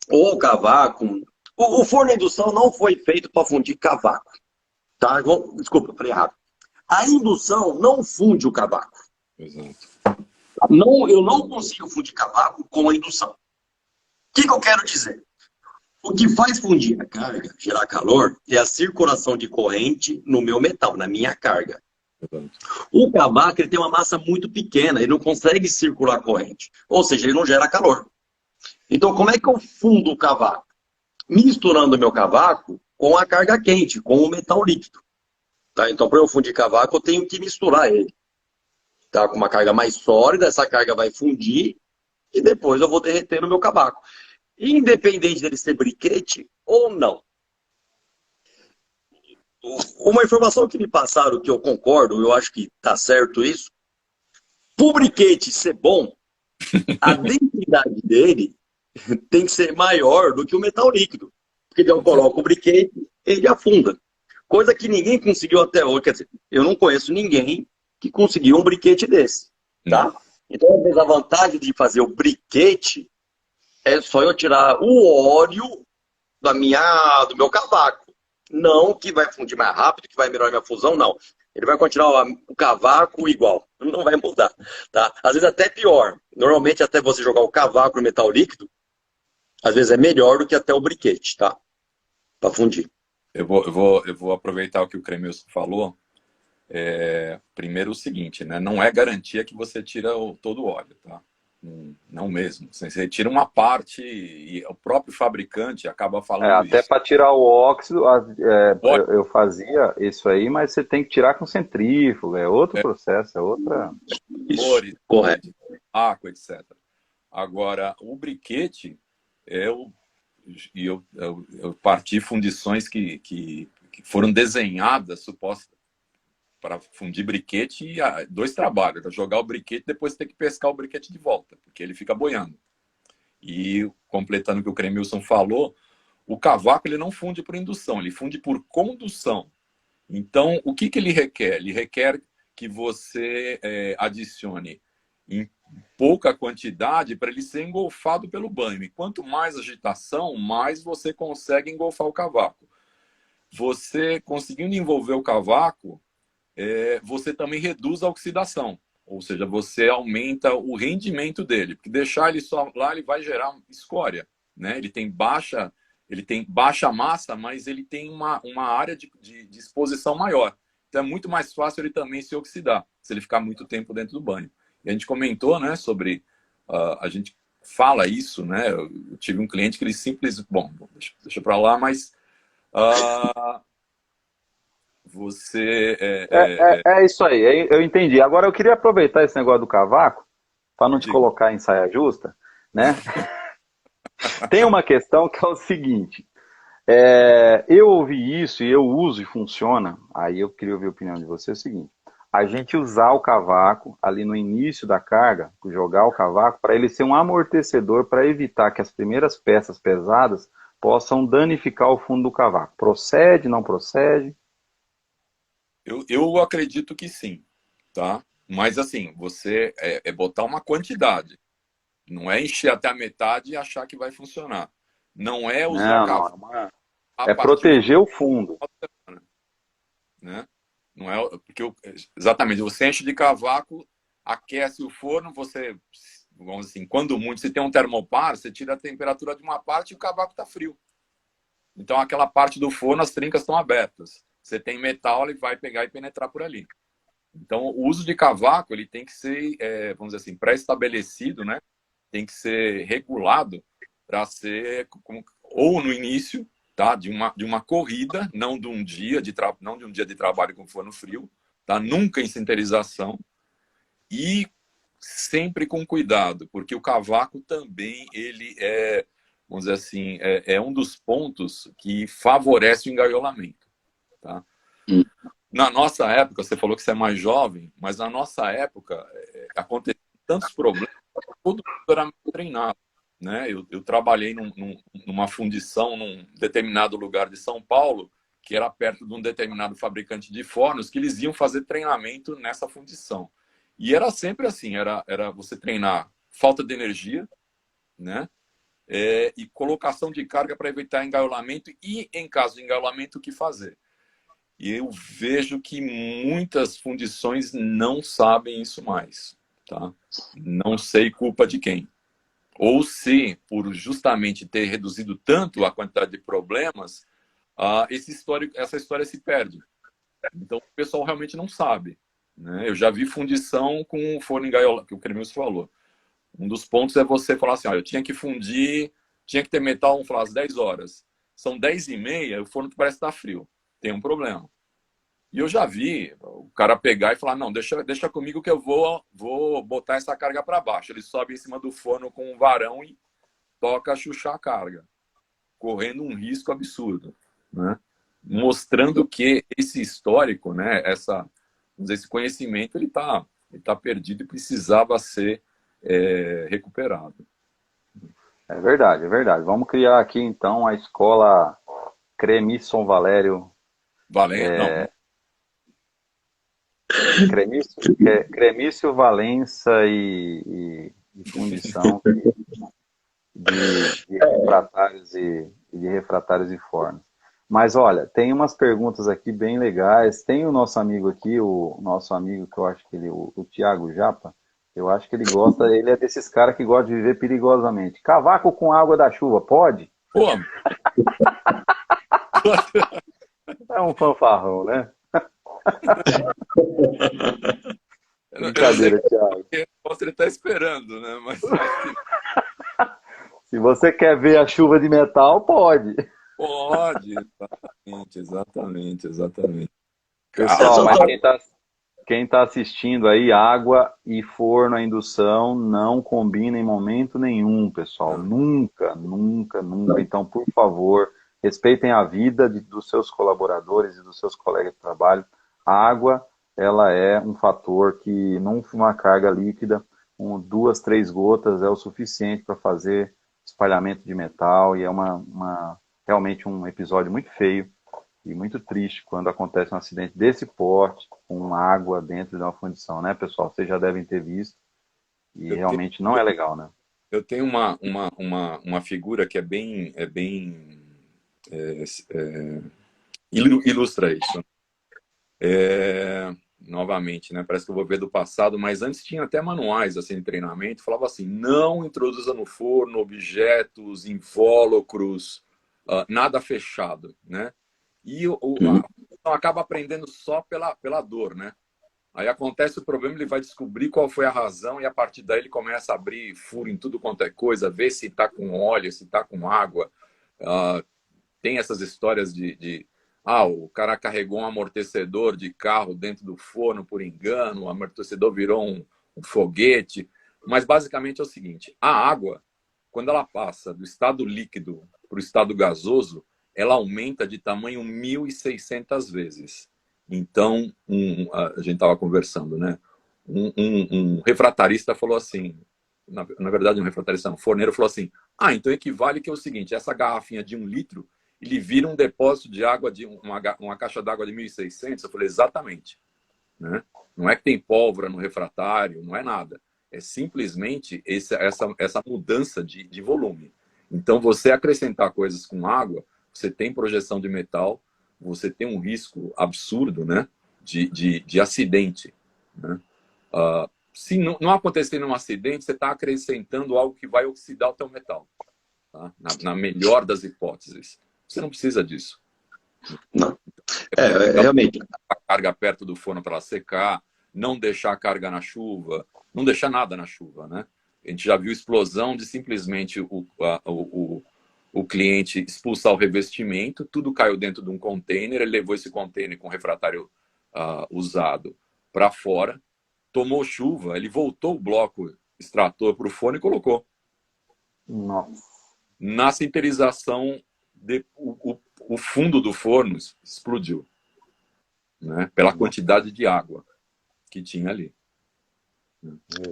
ou cavaco. O forno de indução não foi feito para fundir cavaco. Tá? Desculpa, eu falei errado. A indução não funde o cavaco. Exato. Eu não consigo fundir cavaco com a indução. O que eu quero dizer? O que faz fundir a carga, gerar calor, é a circulação de corrente no meu metal, na minha carga. Exato. O cavaco ele tem uma massa muito pequena, ele não consegue circular corrente. Ou seja, ele não gera calor. Então, como é que eu fundo o cavaco? Misturando o meu cavaco com a carga quente, com o metal líquido. Tá? Então, para eu fundir cavaco, eu tenho que misturar ele. Tá? Com uma carga mais sólida, essa carga vai fundir e depois eu vou derreter no meu cavaco. Independente dele ser briquete ou não. Uma informação que me passaram, que eu concordo, eu acho que está certo isso. Para o briquete ser bom, a densidade dele tem que ser maior do que o metal líquido. Porque eu coloco o briquete, ele afunda. Coisa que ninguém conseguiu até hoje. Quer dizer, eu não conheço ninguém que conseguiu um briquete desse. Tá? Então, às vezes, a vantagem de fazer o briquete é só eu tirar o óleo do meu cavaco. Não que vai fundir mais rápido, que vai melhorar minha fusão, não. Ele vai continuar o cavaco igual. Não vai mudar. Tá? Às vezes até pior. Normalmente, até você jogar o cavaco no metal líquido, às vezes é melhor do que até o briquete, tá? Para fundir. Eu vou aproveitar o que o Cremilson falou. Primeiro o seguinte, né? Não é garantia que você tira todo o óleo, tá? Não mesmo. Você retira uma parte e o próprio fabricante acaba falando Até isso. para tirar o óxido, Pode, eu fazia isso aí, mas você tem que tirar com centrífuga, é outro processo, é outra. Isso, cores, correto. água, etc. Agora, o briquete, eu parti fundições que foram desenhadas, supostas, para fundir briquete, e dois trabalhos: era jogar o briquete e depois ter que pescar o briquete de volta, porque ele fica boiando. E, completando o que o Cremilson falou, o cavaco ele não funde por indução, ele funde por condução. Então, o que ele requer? Ele requer que você adicione em pouca quantidade para ele ser engolfado pelo banho. E quanto mais agitação, mais você consegue engolfar o cavaco. Você conseguindo envolver o cavaco, você também reduz a oxidação. Ou seja, você aumenta o rendimento dele. Porque deixar ele só lá, ele vai gerar escória, né? Ele tem baixa massa, mas ele tem uma área de exposição maior. Então é muito mais fácil ele também se oxidar, se ele ficar muito tempo dentro do banho. E a gente comentou, né, sobre... a gente fala isso, né? Eu tive um cliente que ele simplesmente... Bom, deixa para lá, mas... você... É isso aí, eu entendi. Agora eu queria aproveitar esse negócio do cavaco, para não te colocar em saia justa, né? Tem uma questão que é o seguinte, eu ouvi isso e eu uso e funciona, aí eu queria ouvir a opinião de você, é o seguinte: a gente usar o cavaco ali no início da carga, jogar o cavaco, para ele ser um amortecedor para evitar que as primeiras peças pesadas possam danificar o fundo do cavaco. Procede, não procede? Eu acredito que sim, tá? Mas assim, você botar uma quantidade. Não é encher até a metade e achar que vai funcionar. Não é usar cavaco. É proteger o fundo. Né? Não é, porque exatamente, você enche de cavaco, aquece o forno, você, vamos assim, quando muito, você tem um termopar, você tira a temperatura de uma parte e o cavaco está frio. Então aquela parte do forno, as trincas estão abertas. Você tem metal, ele vai pegar e penetrar por ali. Então o uso de cavaco, ele tem que ser, vamos dizer assim, pré-estabelecido, né? Tem que ser regulado para ser ou no início, tá, de uma corrida, não de um dia de trabalho com forno frio, tá, nunca em sinterização, e sempre com cuidado, porque o cavaco também ele vamos dizer assim, é um dos pontos que favorece o engaiolamento, tá? Na nossa época, você falou que você é mais jovem, mas na nossa época aconteciam tantos problemas, todo mundo era treinado, né? Eu trabalhei numa fundição num determinado lugar de São Paulo, que era perto de um determinado fabricante de fornos, que eles iam fazer treinamento nessa fundição. E era sempre assim, era você treinar falta de energia, né? E colocação de carga para evitar engaiolamento, e em caso de engaiolamento, o que fazer? E eu vejo que muitas fundições não sabem isso mais, tá? Não sei culpa de quem. Ou se, por justamente ter reduzido tanto a quantidade de problemas, essa história se perde. Então, o pessoal realmente não sabe, né? Eu já vi fundição com forno engaiolado, que o Cremilson falou. Um dos pontos é você falar assim: olha, eu tinha que fundir, tinha que ter metal, vamos falar, às 10 horas. São 10h30, o forno parece estar frio. Tem um problema. E eu já vi o cara pegar e falar: não, deixa comigo que eu vou botar essa carga para baixo. Ele sobe em cima do forno com um varão e toca a chuchar a carga, correndo um risco absurdo, né? Mostrando que esse histórico, né, esse conhecimento, ele tá perdido e precisava ser recuperado. É verdade, é verdade. Vamos criar aqui então a escola Cremilson Valério. Não. Cremício Valença e fundição de refratários e fornos. Mas olha, tem umas perguntas aqui bem legais. Tem o nosso amigo aqui, o nosso amigo que eu acho que o Thiago Japa, eu acho que ele é desses caras que gosta de viver perigosamente. Cavaco com água da chuva, pode? Pô. É um fanfarrão, né? Brincadeira, Thiago. Você ele está esperando, né? Mas Se você quer ver a chuva de metal, pode. pode, exatamente. Pessoal, só mas tô- quem tá assistindo aí, água e forno a indução não combina em momento nenhum, pessoal. Nunca, nunca, nunca. Então, por favor, respeitem a vida dos seus colaboradores e dos seus colegas de trabalho. A água, ela é um fator que, numa carga líquida, 2, 3 gotas é o suficiente para fazer espalhamento de metal e é realmente um episódio muito feio e muito triste quando acontece um acidente desse porte, com água dentro de uma fundição, né, pessoal? Vocês já devem ter visto e realmente não é legal, né? Eu tenho uma figura que ilustra isso. Novamente, né? Parece que eu vou ver do passado, mas antes tinha até manuais assim, de treinamento, falava assim, não introduza no forno objetos invólucros, nada fechado, né? E acaba aprendendo só pela dor, né? Aí acontece o problema, ele vai descobrir qual foi a razão e a partir daí ele começa a abrir furo em tudo quanto é coisa, ver se está com óleo, se está com água. Tem essas histórias o cara carregou um amortecedor de carro dentro do forno por engano, o amortecedor virou um foguete. Mas basicamente é o seguinte, a água, quando ela passa do estado líquido para o estado gasoso, ela aumenta de tamanho 1.600 vezes. Então, a gente estava conversando, né? Um refratarista falou assim, na verdade um refratarista, um forneiro falou assim, então equivale que é o seguinte, essa garrafinha de 1 litro, ele vira um depósito de água, de uma caixa d'água de 1.600. Eu falei, exatamente. Né? Não é que tem pólvora no refratário, não é nada. É simplesmente essa mudança de volume. Então, você acrescentar coisas com água, você tem projeção de metal, você tem um risco absurdo, né, de acidente. Né? Se não acontecer um acidente, você está acrescentando algo que vai oxidar o teu metal. Tá? Na melhor das hipóteses. Você não precisa disso. Não. Realmente. A carga perto do forno para ela secar, não deixar a carga na chuva, não deixar nada na chuva, né? A gente já viu explosão de simplesmente o cliente expulsar o revestimento, tudo caiu dentro de um container, ele levou esse container com refratário usado para fora, tomou chuva, ele voltou o bloco extrator para o forno e colocou. Nossa. Na sinterização, o fundo do forno explodiu, né? Pela quantidade de água que tinha ali.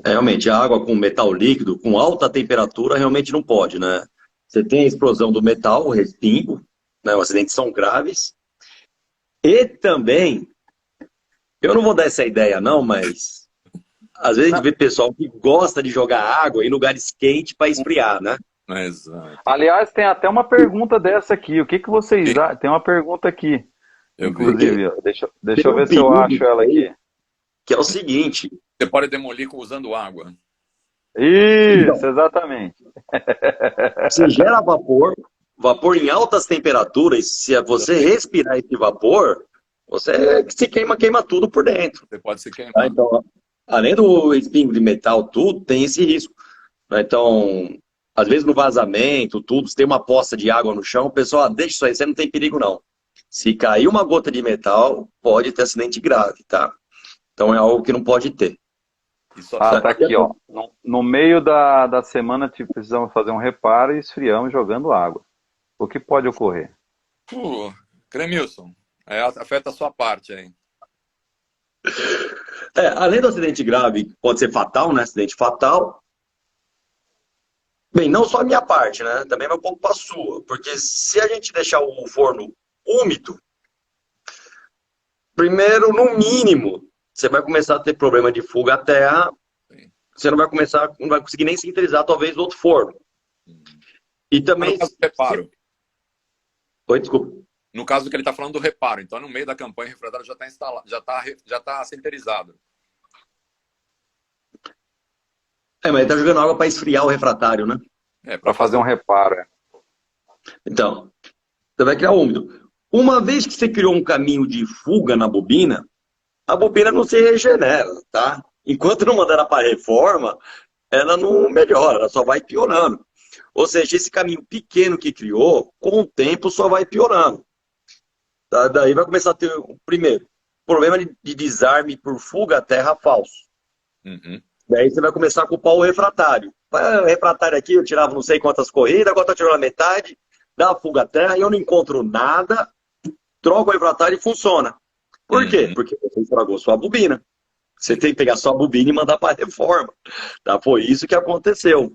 Realmente, a água com metal líquido, com alta temperatura, realmente não pode, né? Você tem a explosão do metal, o respingo, né? Os acidentes são graves. E também, eu não vou dar essa ideia não, mas às vezes a gente vê pessoal que gosta de jogar água em lugares quentes para esfriar, né? Exato. Aliás, tem até uma pergunta dessa aqui. O que vocês acham? Tem uma pergunta aqui. Inclusive, deixa eu ver se eu acho ela aqui. Que é o seguinte. Você pode demolir usando água. Isso, então, exatamente. Se gera vapor em altas temperaturas, se você respirar esse vapor, você se queima tudo por dentro. Você pode se queimar. Tá? Então, além do espingo de metal, tudo tem esse risco. Então, às vezes no vazamento, tudo, se tem uma poça de água no chão, o pessoal, deixa isso aí, você não tem perigo não. Se cair uma gota de metal, pode ter acidente grave, tá? Então é algo que não pode ter. Tá aqui, ó. No meio da semana precisamos fazer um reparo e esfriamos jogando água. O que pode ocorrer? Cremilson, afeta a sua parte aí. Além do acidente grave, pode ser fatal, né? Acidente fatal. Bem, não só a minha parte, né? Também vai um pouco para a sua. Porque se a gente deixar o forno úmido, primeiro, no mínimo, você vai começar a ter problema de fuga à terra. Você não vai conseguir nem sintetizar, talvez, outro forno. E também... No caso do reparo. Oi, desculpa. No caso que ele está falando do reparo. Então, no meio da campanha, o refratário já está instalado, já está sinterizado. Mas ele está jogando água para esfriar o refratário, né? Para fazer um reparo. Então, você vai criar úmido. Uma vez que você criou um caminho de fuga na bobina, a bobina não se regenera, tá? Enquanto não mandar ela para reforma, ela não melhora, ela só vai piorando. Ou seja, esse caminho pequeno que criou, com o tempo só vai piorando. Tá? Daí vai começar a ter, primeiro, problema de desarme por fuga terra falso. Uhum. Daí você vai começar a culpar o refratário. O refratário aqui, eu tirava não sei quantas corridas, agora tá tirando a metade, dá a fuga terra e eu não encontro nada, troco o refratário e funciona. Por quê? Uhum. Porque você estragou sua bobina. Você tem que pegar sua bobina e mandar para reforma. Tá? Foi isso que aconteceu.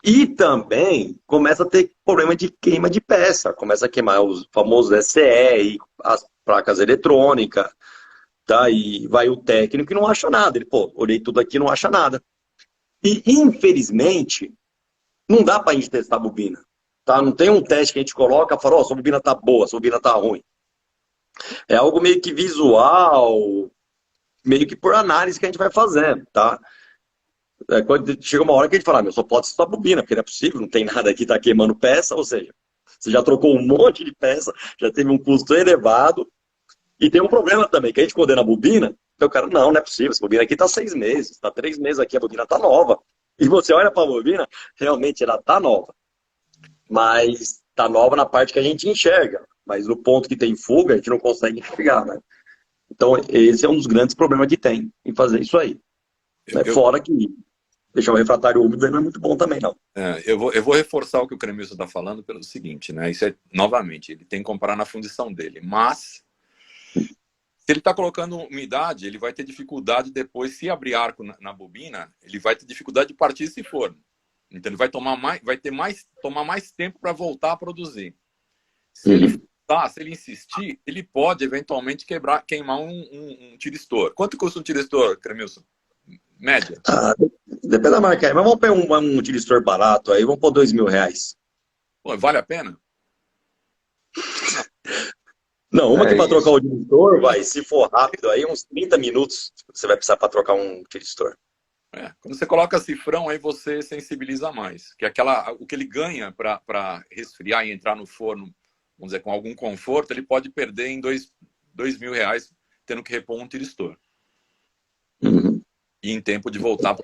E também começa a ter problema de queima de peça, começa a queimar os famosos SCR, as placas eletrônicas, tá? E vai o técnico e não acha nada. Ele, pô, olhei tudo aqui e não acha nada. E infelizmente, não dá para a gente testar a bobina, tá? Não tem um teste que a gente coloca e fala, ó, sua bobina tá boa, sua bobina tá ruim. É algo meio que visual, meio que por análise que a gente vai fazendo, tá? Quando chega uma hora que a gente fala, meu, só pode ser sua bobina, porque não é possível, não tem nada aqui, tá queimando peça, ou seja, você já trocou um monte de peça, já teve um custo elevado, e tem um problema também, que a gente condena a bobina, então o cara, não é possível, essa bobina aqui tá 6 meses, tá 3 meses aqui, a bobina tá nova. E você olha para a bobina, realmente ela tá nova, mas tá nova na parte que a gente enxerga, mas no ponto que tem fuga, a gente não consegue enxergar, né? Então esse é um dos grandes problemas que tem em fazer isso aí. Eu, Né? eu, Fora que deixar o refratário úmido não é muito bom também, não. eu vou reforçar o que o Cremilson está falando pelo seguinte, né? Isso é, novamente, ele tem que comparar na fundição dele. Mas, se ele está colocando umidade, ele vai ter dificuldade depois, se abrir arco na bobina, ele vai ter dificuldade de partir esse forno. Então, ele vai tomar mais tempo para voltar a produzir. Se ele se ele insistir, ele pode eventualmente queimar um tiristor. Quanto custa um tiristor, Cremilson? Média? Ah, depende da marca aí. Mas vamos pegar um utilizador barato aí, vamos pôr R$ 2.000. Pô, vale a pena? Não, uma que É para trocar o isso. utilizador, vai, se for rápido aí, uns 30 minutos você vai precisar para trocar um utilizador. Quando você coloca cifrão, aí você sensibiliza mais. Que o que ele ganha para resfriar e entrar no forno, vamos dizer, com algum conforto, ele pode perder em R$ 2.000 tendo que repor um tiristor. Uhum. E em tempo de voltar.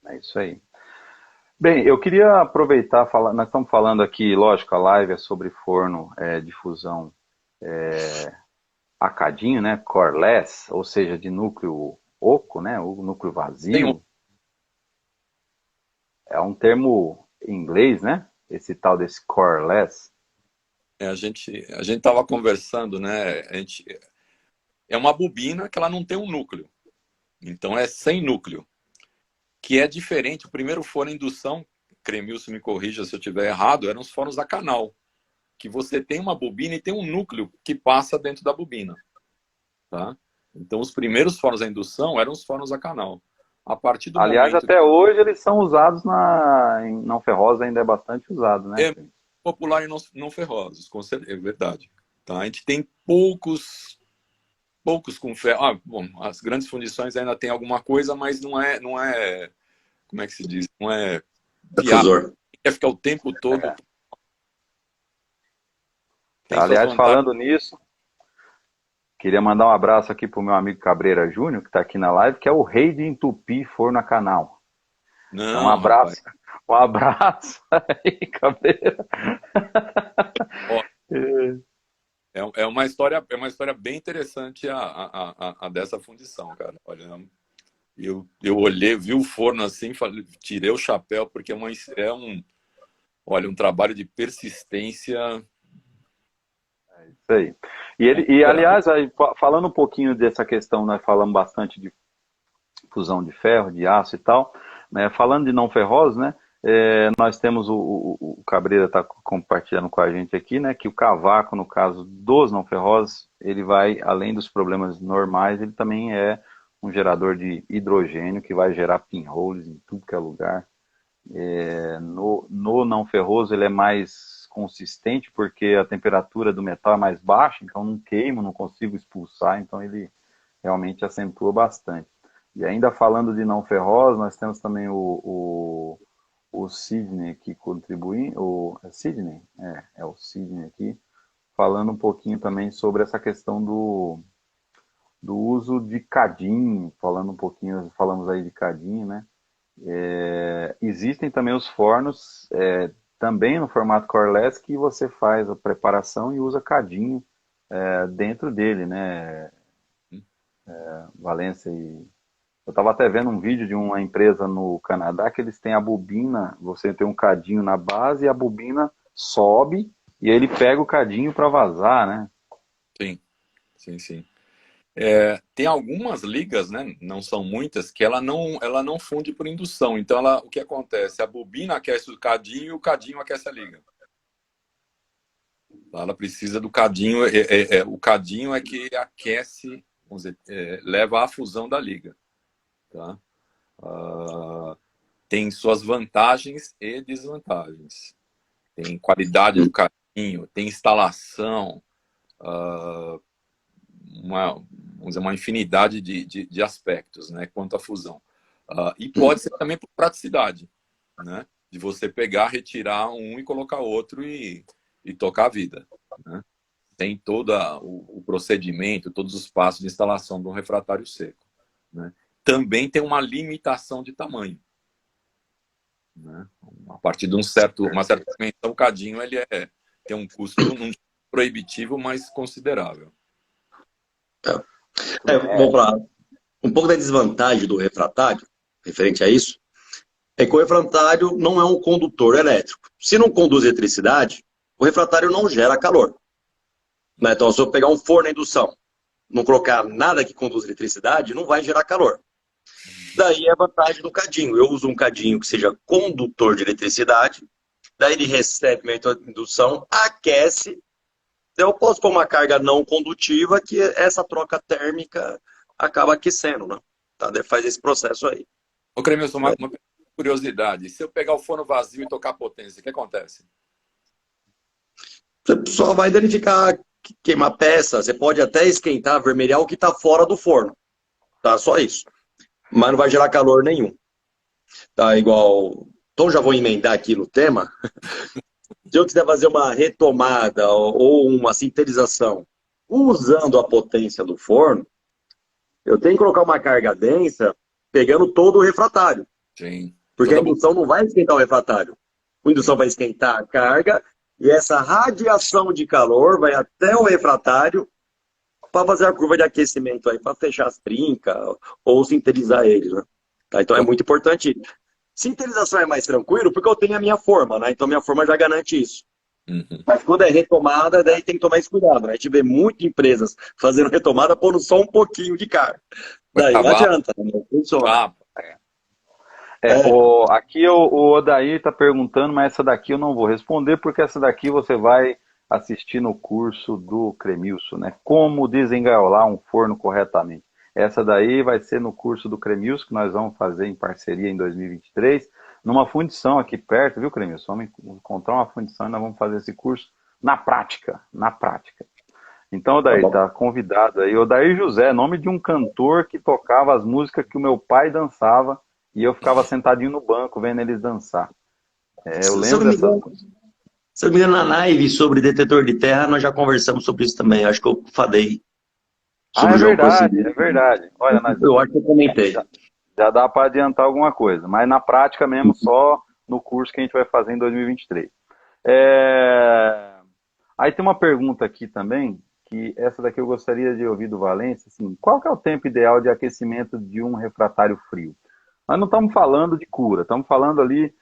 É isso aí. Bem, eu queria aproveitar, nós estamos falando aqui, lógico, a live é sobre forno de fusão acadinho, né, coreless, ou seja, de núcleo oco, né, o núcleo vazio. É um termo em inglês, né, esse tal desse coreless. A gente estava conversando, né? É uma bobina que ela não tem um núcleo. Então é sem núcleo. Que é diferente. O primeiro forno indução, Cremilson me corrija se eu estiver errado, eram os fornos a canal. Que você tem uma bobina e tem um núcleo que passa dentro da bobina. Tá? Então os primeiros fornos a indução eram os fornos a canal. A partir do Aliás, momento até hoje eles são usados em não ferrosa, ainda é bastante usado, né? é popular em não ferrosos, com certeza, é verdade. Tá? A gente tem poucos com ferro. Bom, as grandes fundições ainda tem alguma coisa, mas não é, como é que se diz? Não é viável. Difusor. Quer ficar o tempo todo. Tem suas Aliás, vantagens. falando nisso, queria mandar um abraço aqui pro meu amigo Cabreira Júnior, que está aqui na live, que é o rei de entupir forno a canal. Não, Um abraço. rapaz. Um abraço aí, Cabreira. Ó, é uma história bem interessante a dessa fundição, cara. Olha, eu olhei, vi o forno assim, tirei o chapéu, porque olha, um trabalho de persistência. Isso aí. E aliás, aí, falando um pouquinho dessa questão, nós falamos bastante de fusão de ferro, de aço e tal, né? Falando de não ferrosos, né? Nós temos o Cabreira está compartilhando com a gente aqui, né? Que o cavaco, no caso dos não ferrosos, ele vai, além dos problemas normais, ele também é um gerador de hidrogênio que vai gerar pinholes em tudo que é lugar. No não ferroso ele é mais consistente porque a temperatura do metal é mais baixa, então não queimo, não consigo expulsar, então ele realmente acentua bastante. E ainda falando de não ferrosos, nós temos também o Sidney aqui contribuindo, é Sidney? É o Sidney aqui, falando um pouquinho também sobre essa questão do uso de cadinho, falando um pouquinho, falamos aí de cadinho, né? Existem também os fornos, também no formato coreless, que você faz a preparação e usa cadinho dentro dele, né? Valência e... Eu estava até vendo um vídeo de uma empresa no Canadá que eles têm a bobina, você tem um cadinho na base e a bobina sobe e aí ele pega o cadinho para vazar, né? Sim, sim, sim. Tem algumas ligas, né? Não são muitas, que ela não funde por indução. Então, o que acontece? A bobina aquece o cadinho e o cadinho aquece a liga. Ela precisa do cadinho, o cadinho é que aquece, vamos dizer, leva à fusão da liga. Tá? Tem suas vantagens e desvantagens. Tem qualidade do cadinho, tem instalação, vamos dizer, uma infinidade de aspectos, né, quanto à fusão. E pode ser também por praticidade, né, de você pegar, retirar um e colocar outro e tocar a vida, né? Tem todo o procedimento, todos os passos de instalação de um refratário seco, né? Também tem uma limitação de tamanho, né? A partir de uma certa dimensão, o cadinho ele tem um custo não proibitivo, mas considerável. Vamos lá. Um pouco da desvantagem do refratário, referente a isso, é que o refratário não é um condutor elétrico. Se não conduz eletricidade, o refratário não gera calor. Né? Então, se eu pegar um forno a indução, não colocar nada que conduz eletricidade, não vai gerar calor. Daí é a vantagem do cadinho. Eu uso um cadinho que seja condutor de eletricidade, daí ele recebe minha indução, aquece, eu posso pôr uma carga não condutiva que essa troca térmica acaba aquecendo, né? Tá? Faz esse processo aí. Ô, Cremilson, uma curiosidade. Se eu pegar o forno vazio e tocar potência, o que acontece? Você só vai danificar, queimar peça, você pode até esquentar, avermelhar o que está fora do forno. Tá? Só isso. Mas não vai gerar calor nenhum. Tá igual... Então já vou emendar aqui no tema. Se eu quiser fazer uma retomada ou uma sintetização usando a potência do forno, eu tenho que colocar uma carga densa pegando todo o refratário. Sim. Porque a indução não vai esquentar o refratário. A indução vai esquentar a carga e essa radiação de calor vai até o refratário para fazer a curva de aquecimento aí, para fechar as trincas ou sintetizar ele, né? Tá? Então é muito importante. Sintetização é mais tranquilo porque eu tenho a minha forma, né? Então minha forma já garante isso. Uhum. Mas quando é retomada, daí tem que tomar esse cuidado, né? A gente vê muitas empresas fazendo retomada pondo só um pouquinho de carga. Daí não adianta, não funciona. Aqui o Odair está perguntando, mas essa daqui eu não vou responder, porque essa daqui você vai assistir no curso do Cremilson, né? Como desengaiolar um forno corretamente. Essa daí vai ser no curso do Cremilson, que nós vamos fazer em parceria em 2023, numa fundição aqui perto, viu, Cremilson? Vamos encontrar uma fundição e nós vamos fazer esse curso na prática, Então, Odair, tá convidado aí. Odair José, nome de um cantor que tocava as músicas que o meu pai dançava e eu ficava sentadinho no banco vendo eles dançar. Eu lembro dessa música. Se eu não me engano, na live sobre detetor de terra, nós já conversamos sobre isso também. Acho que eu falei. É verdade. Olha, eu acho que eu comentei. Já dá para adiantar alguma coisa, mas na prática mesmo, só no curso que a gente vai fazer em 2023. Aí tem uma pergunta aqui também, que essa daqui eu gostaria de ouvir do Valência, assim, qual que é o tempo ideal de aquecimento de um refratário frio? Nós não estamos falando de cura, estamos falando ali,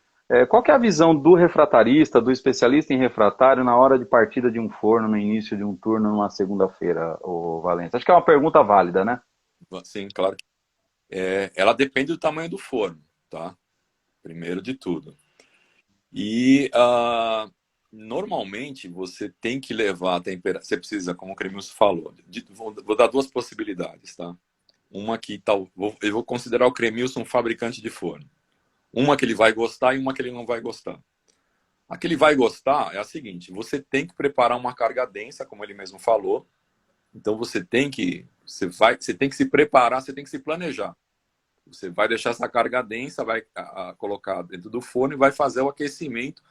qual que é a visão do refratarista, do especialista em refratário na hora de partida de um forno, no início de um turno, numa segunda-feira, ô Valência? Acho que é uma pergunta válida, né? Sim, claro. Ela depende do tamanho do forno, tá? Primeiro de tudo. E normalmente você tem que levar a temperatura. Você precisa, como o Cremilson falou, vou dar duas possibilidades, tá? Uma que eu vou considerar o Cremilson um fabricante de forno. Uma que ele vai gostar e uma que ele não vai gostar. A que ele vai gostar é a seguinte: você tem que preparar uma carga densa, como ele mesmo falou. Então você tem que se preparar, você tem que se planejar. Você vai deixar essa carga densa, vai colocar dentro do forno e vai fazer o aquecimento.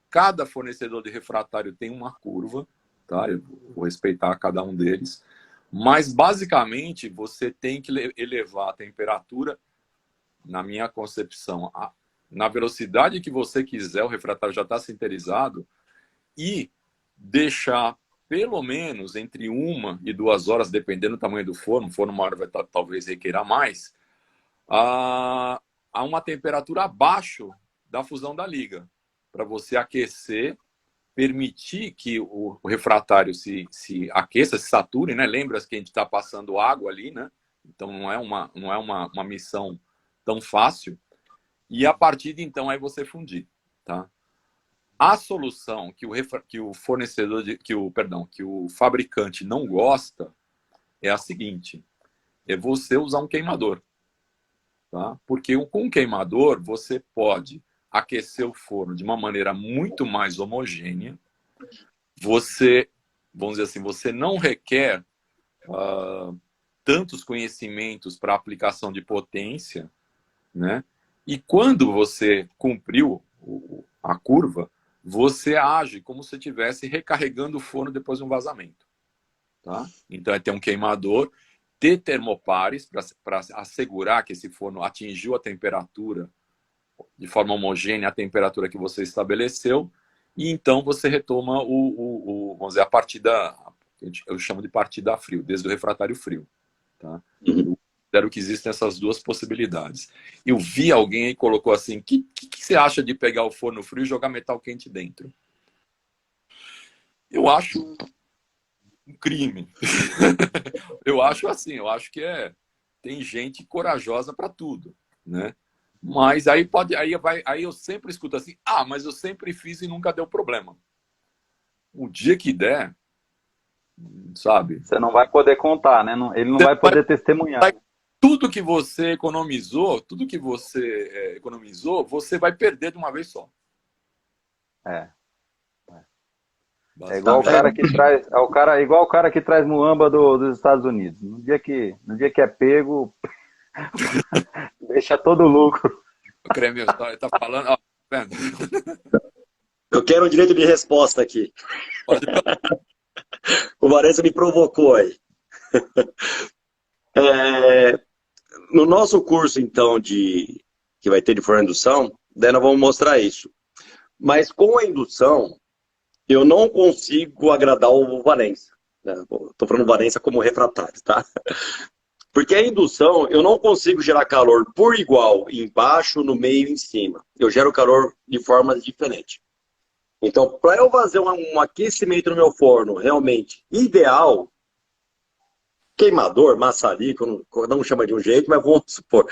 Cada fornecedor de refratário tem uma curva, tá? Eu vou respeitar cada um deles. Mas, basicamente, você tem que elevar a temperatura, na minha concepção, na velocidade que você quiser, o refratário já está sinterizado, e deixar pelo menos entre 1 e 2 horas, dependendo do tamanho do forno, o forno maior vai talvez requeira mais, a uma temperatura abaixo da fusão da liga, para você aquecer, permitir que o refratário se aqueça, se sature, né? Lembra que a gente está passando água ali, né? Então não é uma missão tão fácil. E a partir de então aí você fundir, tá? A solução que o fornecedor, que o fabricante não gosta é a seguinte: é você usar um queimador, tá? Porque com um queimador você pode aquecer o forno de uma maneira muito mais homogênea. Você, vamos dizer assim, você não requer tantos conhecimentos para aplicação de potência, né? E quando você cumpriu a curva, você age como se estivesse recarregando o forno depois de um vazamento, tá? Então é ter um queimador, ter termopares para assegurar que esse forno atingiu a temperatura de forma homogênea, a temperatura que você estabeleceu, e então você retoma vamos dizer, a partida, eu chamo de partida a frio, desde o refratário frio, tá? Eu considero que existem essas duas possibilidades. Eu vi alguém aí que colocou assim: que você acha de pegar o forno frio e jogar metal quente dentro? Eu acho um crime. Eu acho assim, eu acho que tem gente corajosa para tudo, né? Mas aí eu sempre escuto assim: mas eu sempre fiz e nunca deu problema. O dia que der, sabe? Você não vai poder contar, né? Ele não vai poder testemunhar. Tudo que você economizou, você vai perder de uma vez só. É igual o cara que traz, igual o cara que traz muamba dos Estados Unidos. No dia que é pego, deixa todo o lucro. O Cremil tá falando, ó, tá vendo? Eu quero um direito de resposta aqui. O Varença me provocou aí. No nosso curso, então, que vai ter de forno a indução, daí nós vamos mostrar isso. Mas com a indução, eu não consigo agradar o Varença. Estou falando Varença como refratário, tá? Porque a indução, eu não consigo gerar calor por igual, embaixo, no meio e em cima. Eu gero calor de formas diferentes. Então, para eu fazer um aquecimento no meu forno realmente ideal, queimador, maçarico, cada um chama de um jeito, mas vamos supor,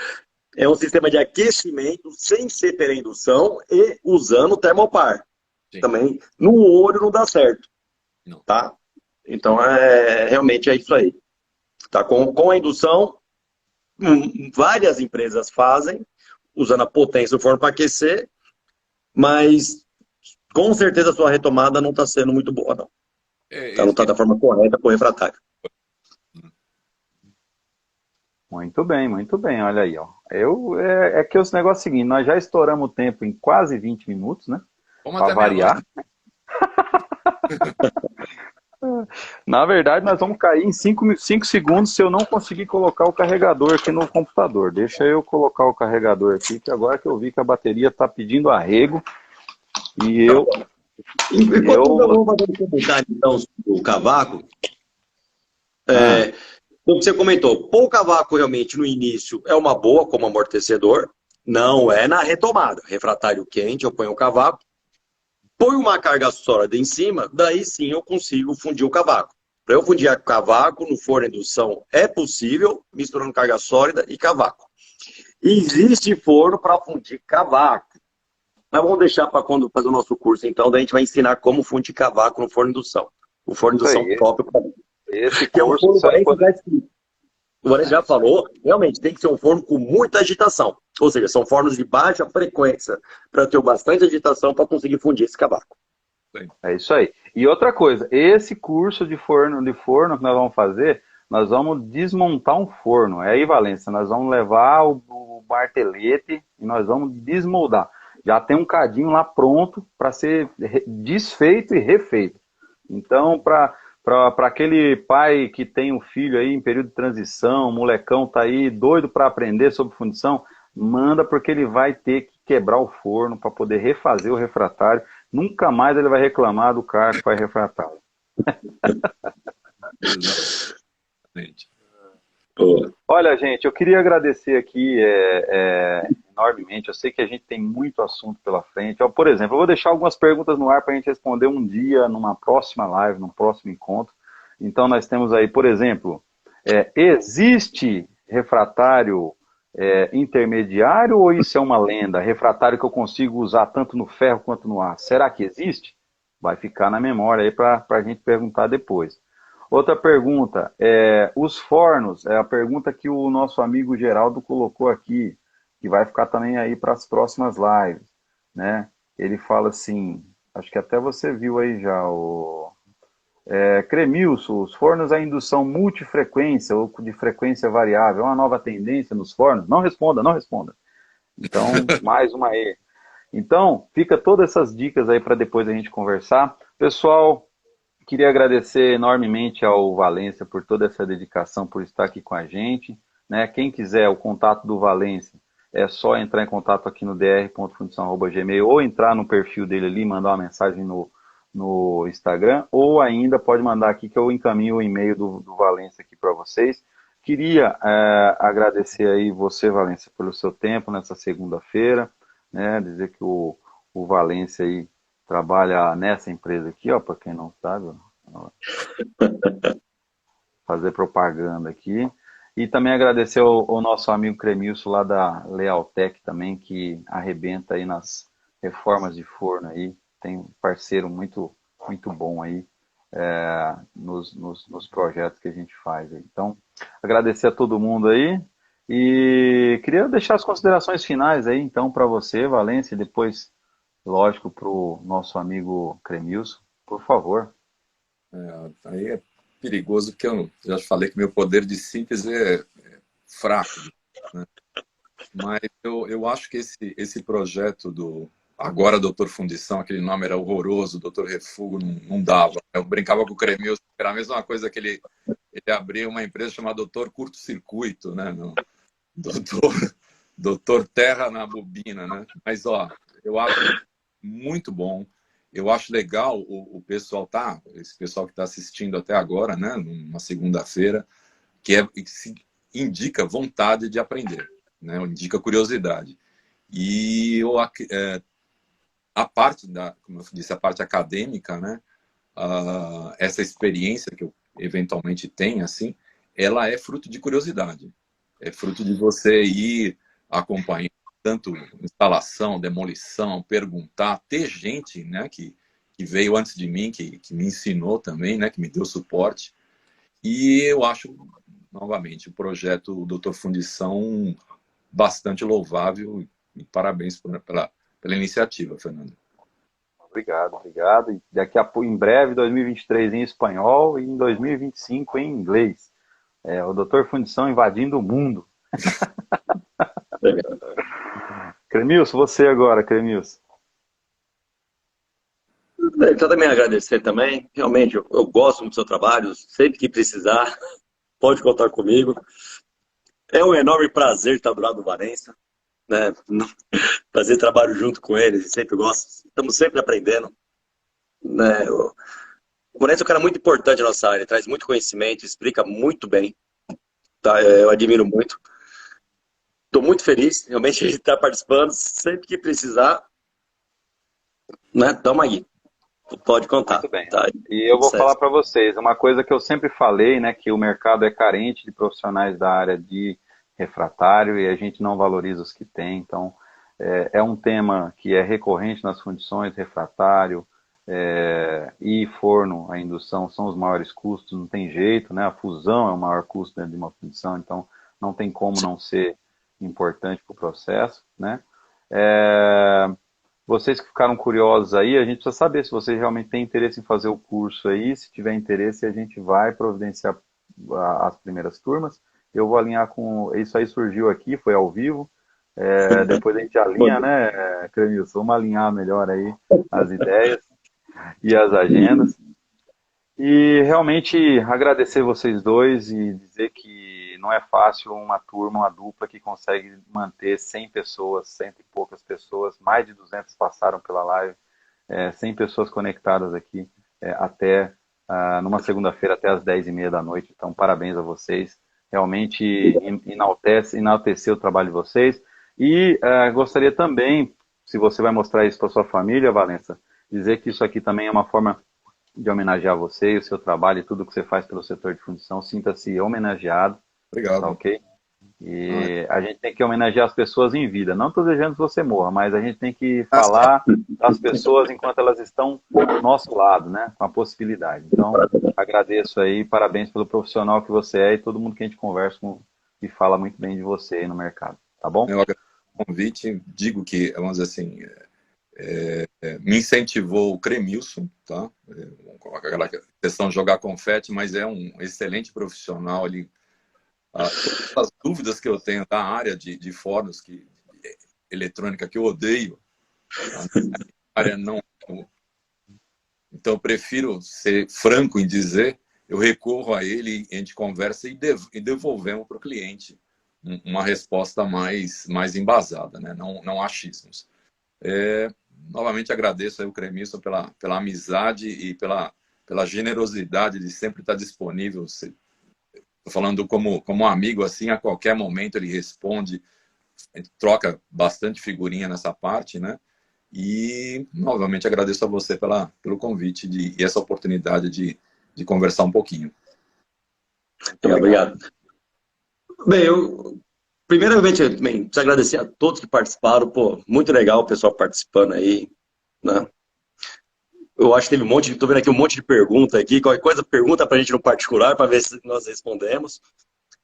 é um sistema de aquecimento sem ser pela indução e usando termopar. Sim. Também no olho não dá certo. Não. Tá? Então, realmente é isso aí. Tá? Com a indução, várias empresas fazem, usando a potência do forno para aquecer, mas com certeza a sua retomada não está sendo muito boa, não. Não está da forma correta para o refratário. Muito bem, olha aí, ó. É que os negócios seguintes, nós já estouramos o tempo em quase 20 minutos, né? Para variar. Na verdade, nós vamos cair em 5 segundos se eu não conseguir colocar o carregador aqui no computador. Deixa eu colocar o carregador aqui, que agora que eu vi que a bateria está pedindo arrego. E eu... Enquanto eu vou fazer um comentário, então, sobre o cavaco, como você comentou, pôr o cavaco realmente no início é uma boa como amortecedor, não é na retomada. Refratário quente, eu ponho o cavaco, põe uma carga sólida em cima, daí sim eu consigo fundir o cavaco. Para eu fundir cavaco no forno de indução é possível, misturando carga sólida e cavaco. Existe forno para fundir cavaco. Mas vamos deixar para quando fazer o nosso curso, então, daí a gente vai ensinar como fundir cavaco no forno de indução. O forno de indução próprio para mim. Esse que curso, é um forno o Varença já falou, realmente tem que ser um forno com muita agitação. Ou seja, são fornos de baixa frequência, para ter bastante agitação para conseguir fundir esse cavaco. É isso aí. E outra coisa, esse curso de forno que nós vamos fazer, nós vamos desmontar um forno. É aí, Valência, nós vamos levar o martelete e nós vamos desmoldar. Já tem um cadinho lá pronto para ser desfeito e refeito. Então, para Para aquele pai que tem um filho aí em período de transição, o molecão tá aí doido para aprender sobre fundição, manda porque ele vai ter que quebrar o forno para poder refazer o refratário. Nunca mais ele vai reclamar do cara que faz refratário. Exatamente. Boa. Olha, gente, eu queria agradecer aqui enormemente. Eu sei que a gente tem muito assunto pela frente. Ó, por exemplo, eu vou deixar algumas perguntas no ar para a gente responder um dia, numa próxima live, num próximo encontro. Então, nós temos aí, por exemplo, existe refratário intermediário ou isso é uma lenda? Refratário que eu consigo usar tanto no ferro quanto no aço. Será que existe? Vai ficar na memória aí para a gente perguntar depois. Outra pergunta, os fornos, é a pergunta que o nosso amigo Geraldo colocou aqui, que vai ficar também aí para as próximas lives, né? Ele fala assim, acho que até você viu aí já, Cremilson, os fornos a indução multifrequência ou de frequência variável, é uma nova tendência nos fornos? Não responda, não responda. Então, mais uma aí. Então, fica todas essas dicas aí para depois a gente conversar. Pessoal, queria agradecer enormemente ao Valência por toda essa dedicação, por estar aqui com a gente, né? Quem quiser o contato do Valência, é só entrar em contato aqui no dr.fundição@gmail ou entrar no perfil dele ali, mandar uma mensagem no Instagram, ou ainda pode mandar aqui que eu encaminho o e-mail do Valência aqui para vocês. Queria agradecer aí você, Valência, pelo seu tempo nessa segunda-feira, né? Dizer que o Valência aí trabalha nessa empresa aqui, ó, para quem não sabe, ó, fazer propaganda aqui. E também agradecer ao nosso amigo Cremilson lá da Lealtec também, que arrebenta aí nas reformas de forno aí. Tem um parceiro muito, muito bom aí nos projetos que a gente faz aí. Então, agradecer a todo mundo aí. E queria deixar as considerações finais aí, então, para você, Valência, e depois, lógico, para o nosso amigo Cremilson. Por favor. Aí é perigoso, porque eu já falei que meu poder de síntese é fraco, né? Mas eu acho que esse projeto agora Doutor Fundição, aquele nome era horroroso, Doutor Refugo, não dava. Eu brincava com o Cremilson, era a mesma coisa que ele abriu uma empresa chamada Doutor Curto Circuito, né? Doutor Terra na Bobina, né? Mas, ó, eu acho muito bom. Eu acho legal pessoal esse pessoal que está assistindo até agora, né? Numa segunda-feira, que indica vontade de aprender, né? Indica curiosidade. E a parte como eu disse, a parte acadêmica, né? Essa experiência que eu eventualmente tenho, assim, ela é fruto de curiosidade. É fruto de você ir acompanhando tanto instalação, demolição, perguntar, ter gente, né, que veio antes de mim, que me ensinou também, né, que me deu suporte. E eu acho, novamente, o projeto Doutor Fundição bastante louvável e parabéns pela iniciativa, Fernando. Obrigado, obrigado. E daqui a pouco, em breve, 2023 em espanhol e em 2025 em inglês. O Doutor Fundição invadindo o mundo. Cremilson, você agora, Cremilson. Então, também agradecer também. Realmente, eu gosto do seu trabalho. Sempre que precisar, pode contar comigo. É um enorme prazer estar do lado do Valência, né? Fazer trabalho junto com eles. Sempre gosto. Estamos sempre aprendendo, né? O Valência é um cara muito importante na nossa área. Ele traz muito conhecimento, explica muito bem. Tá? Eu admiro muito. Estou muito feliz, realmente, de estar participando. Sempre que precisar, né? Tamo aí. Pode contar. Muito bem. Tá? E eu vou falar para vocês, uma coisa que eu sempre falei, né, que o mercado é carente de profissionais da área de refratário e a gente não valoriza os que tem. Então, é um tema que é recorrente nas fundições, refratário e forno, a indução são os maiores custos, não tem jeito, né? A fusão é o maior custo dentro de uma fundição, então não tem como não ser importante para o processo, né? Vocês que ficaram curiosos aí, a gente precisa saber se vocês realmente têm interesse em fazer o curso aí. Se tiver interesse, a gente vai providenciar as primeiras turmas. Eu vou alinhar com... Isso aí surgiu aqui, foi ao vivo. Depois a gente alinha, né, Cremilson? Vamos alinhar melhor aí as ideias e as agendas. E realmente agradecer vocês dois e dizer que não é fácil uma turma, uma dupla que consegue manter 100 pessoas, cento e poucas pessoas, mais de 200 passaram pela live, 100 pessoas conectadas aqui até numa segunda-feira até as 10h30 da noite. Então, parabéns a vocês. Realmente enaltecer o trabalho de vocês. E gostaria também, se você vai mostrar isso para sua família, Valença, dizer que isso aqui também é uma forma de homenagear você e o seu trabalho e tudo que você faz pelo setor de fundição. Sinta-se homenageado, tá Obrigado. ok? E a gente tem que homenagear as pessoas em vida. Não estou desejando que você morra, mas a gente tem que falar das pessoas enquanto elas estão do nosso lado, né? Com a possibilidade. Então, agradeço aí, parabéns pelo profissional que você é e todo mundo que a gente conversa com e fala muito bem de você aí no mercado, tá bom? Eu agradeço o convite, digo que, vamos dizer assim, me incentivou o Cremilson, tá? Com aquela questão de jogar confete, mas é um excelente profissional. Ele, todas as dúvidas que eu tenho da área de fornos eletrônica que eu odeio, a área não. Então, eu prefiro ser franco em dizer, eu recorro a ele, a gente conversa e devolvemos para o cliente uma resposta mais embasada, né? Não achismos. Novamente agradeço aí o Cremilson pela amizade e pela generosidade de sempre estar disponível. Estou falando como amigo, assim, a qualquer momento ele responde, a gente troca bastante figurinha nessa parte, né? E, novamente, agradeço a você pelo convite e essa oportunidade de conversar um pouquinho. Muito obrigado. Bem, primeiramente, também preciso agradecer a todos que participaram. Pô, muito legal o pessoal participando aí, né? Eu acho que teve tô vendo aqui um monte de pergunta aqui. Qualquer coisa, pergunta pra gente no particular para ver se nós respondemos.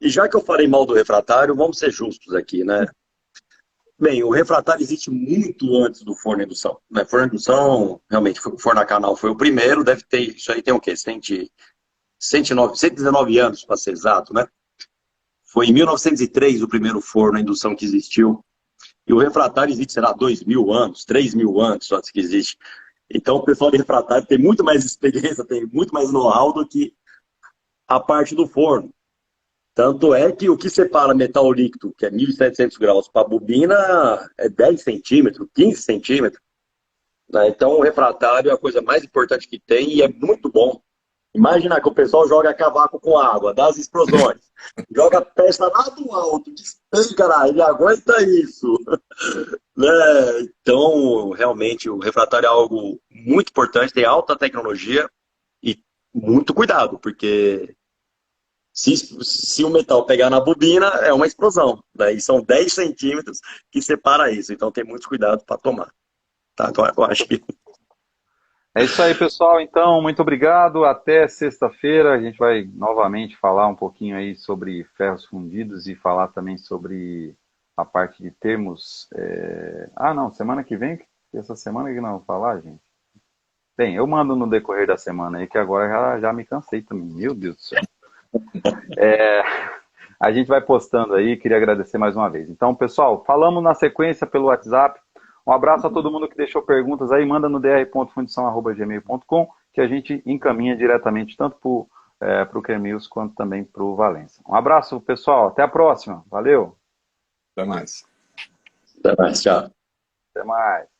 E já que eu falei mal do refratário, vamos ser justos aqui, né? Bem, o refratário existe muito antes do forno indução, né? Forno indução, realmente, o forno a canal foi o primeiro, deve ter, isso aí tem o quê? 119 anos, para ser exato, né? Foi em 1903 o primeiro forno a indução que existiu. E o refratário existe, sei lá, 2.000 anos, 3.000 anos antes que existe. Então, o pessoal de refratário tem muito mais experiência, tem muito mais know-how do que a parte do forno. Tanto é que o que separa metal líquido, que é 1.700 graus, para a bobina, é 10 centímetros, 15 centímetros. Né? Então, o refratário é a coisa mais importante que tem e é muito bom. Imagina que o pessoal joga cavaco com água, dá as explosões, joga peça lá do alto, despenca lá, ele aguenta isso. Né? Então, realmente, o refratário é algo muito importante, tem alta tecnologia e muito cuidado, porque se o metal pegar na bobina, é uma explosão. Né? E são 10 centímetros que separa isso, então tem muito cuidado para tomar. Tá? Então, eu acho que... É isso aí, pessoal. Então, muito obrigado. Até sexta-feira. A gente vai novamente falar um pouquinho aí sobre ferros fundidos e falar também sobre a parte de termos. Ah, não, semana que vem, essa semana que nós vamos falar, gente. Bem, eu mando no decorrer da semana aí, que agora já me cansei também. Meu Deus do céu. A gente vai postando aí, queria agradecer mais uma vez. Então, pessoal, falamos na sequência pelo WhatsApp. Um abraço a todo mundo que deixou perguntas aí, manda no dr.fundição@gmail.com, que a gente encaminha diretamente tanto para o Cremilson quanto também para o Valença. Um abraço, pessoal, até a próxima. Valeu. Até mais. Até mais, tchau. Até mais.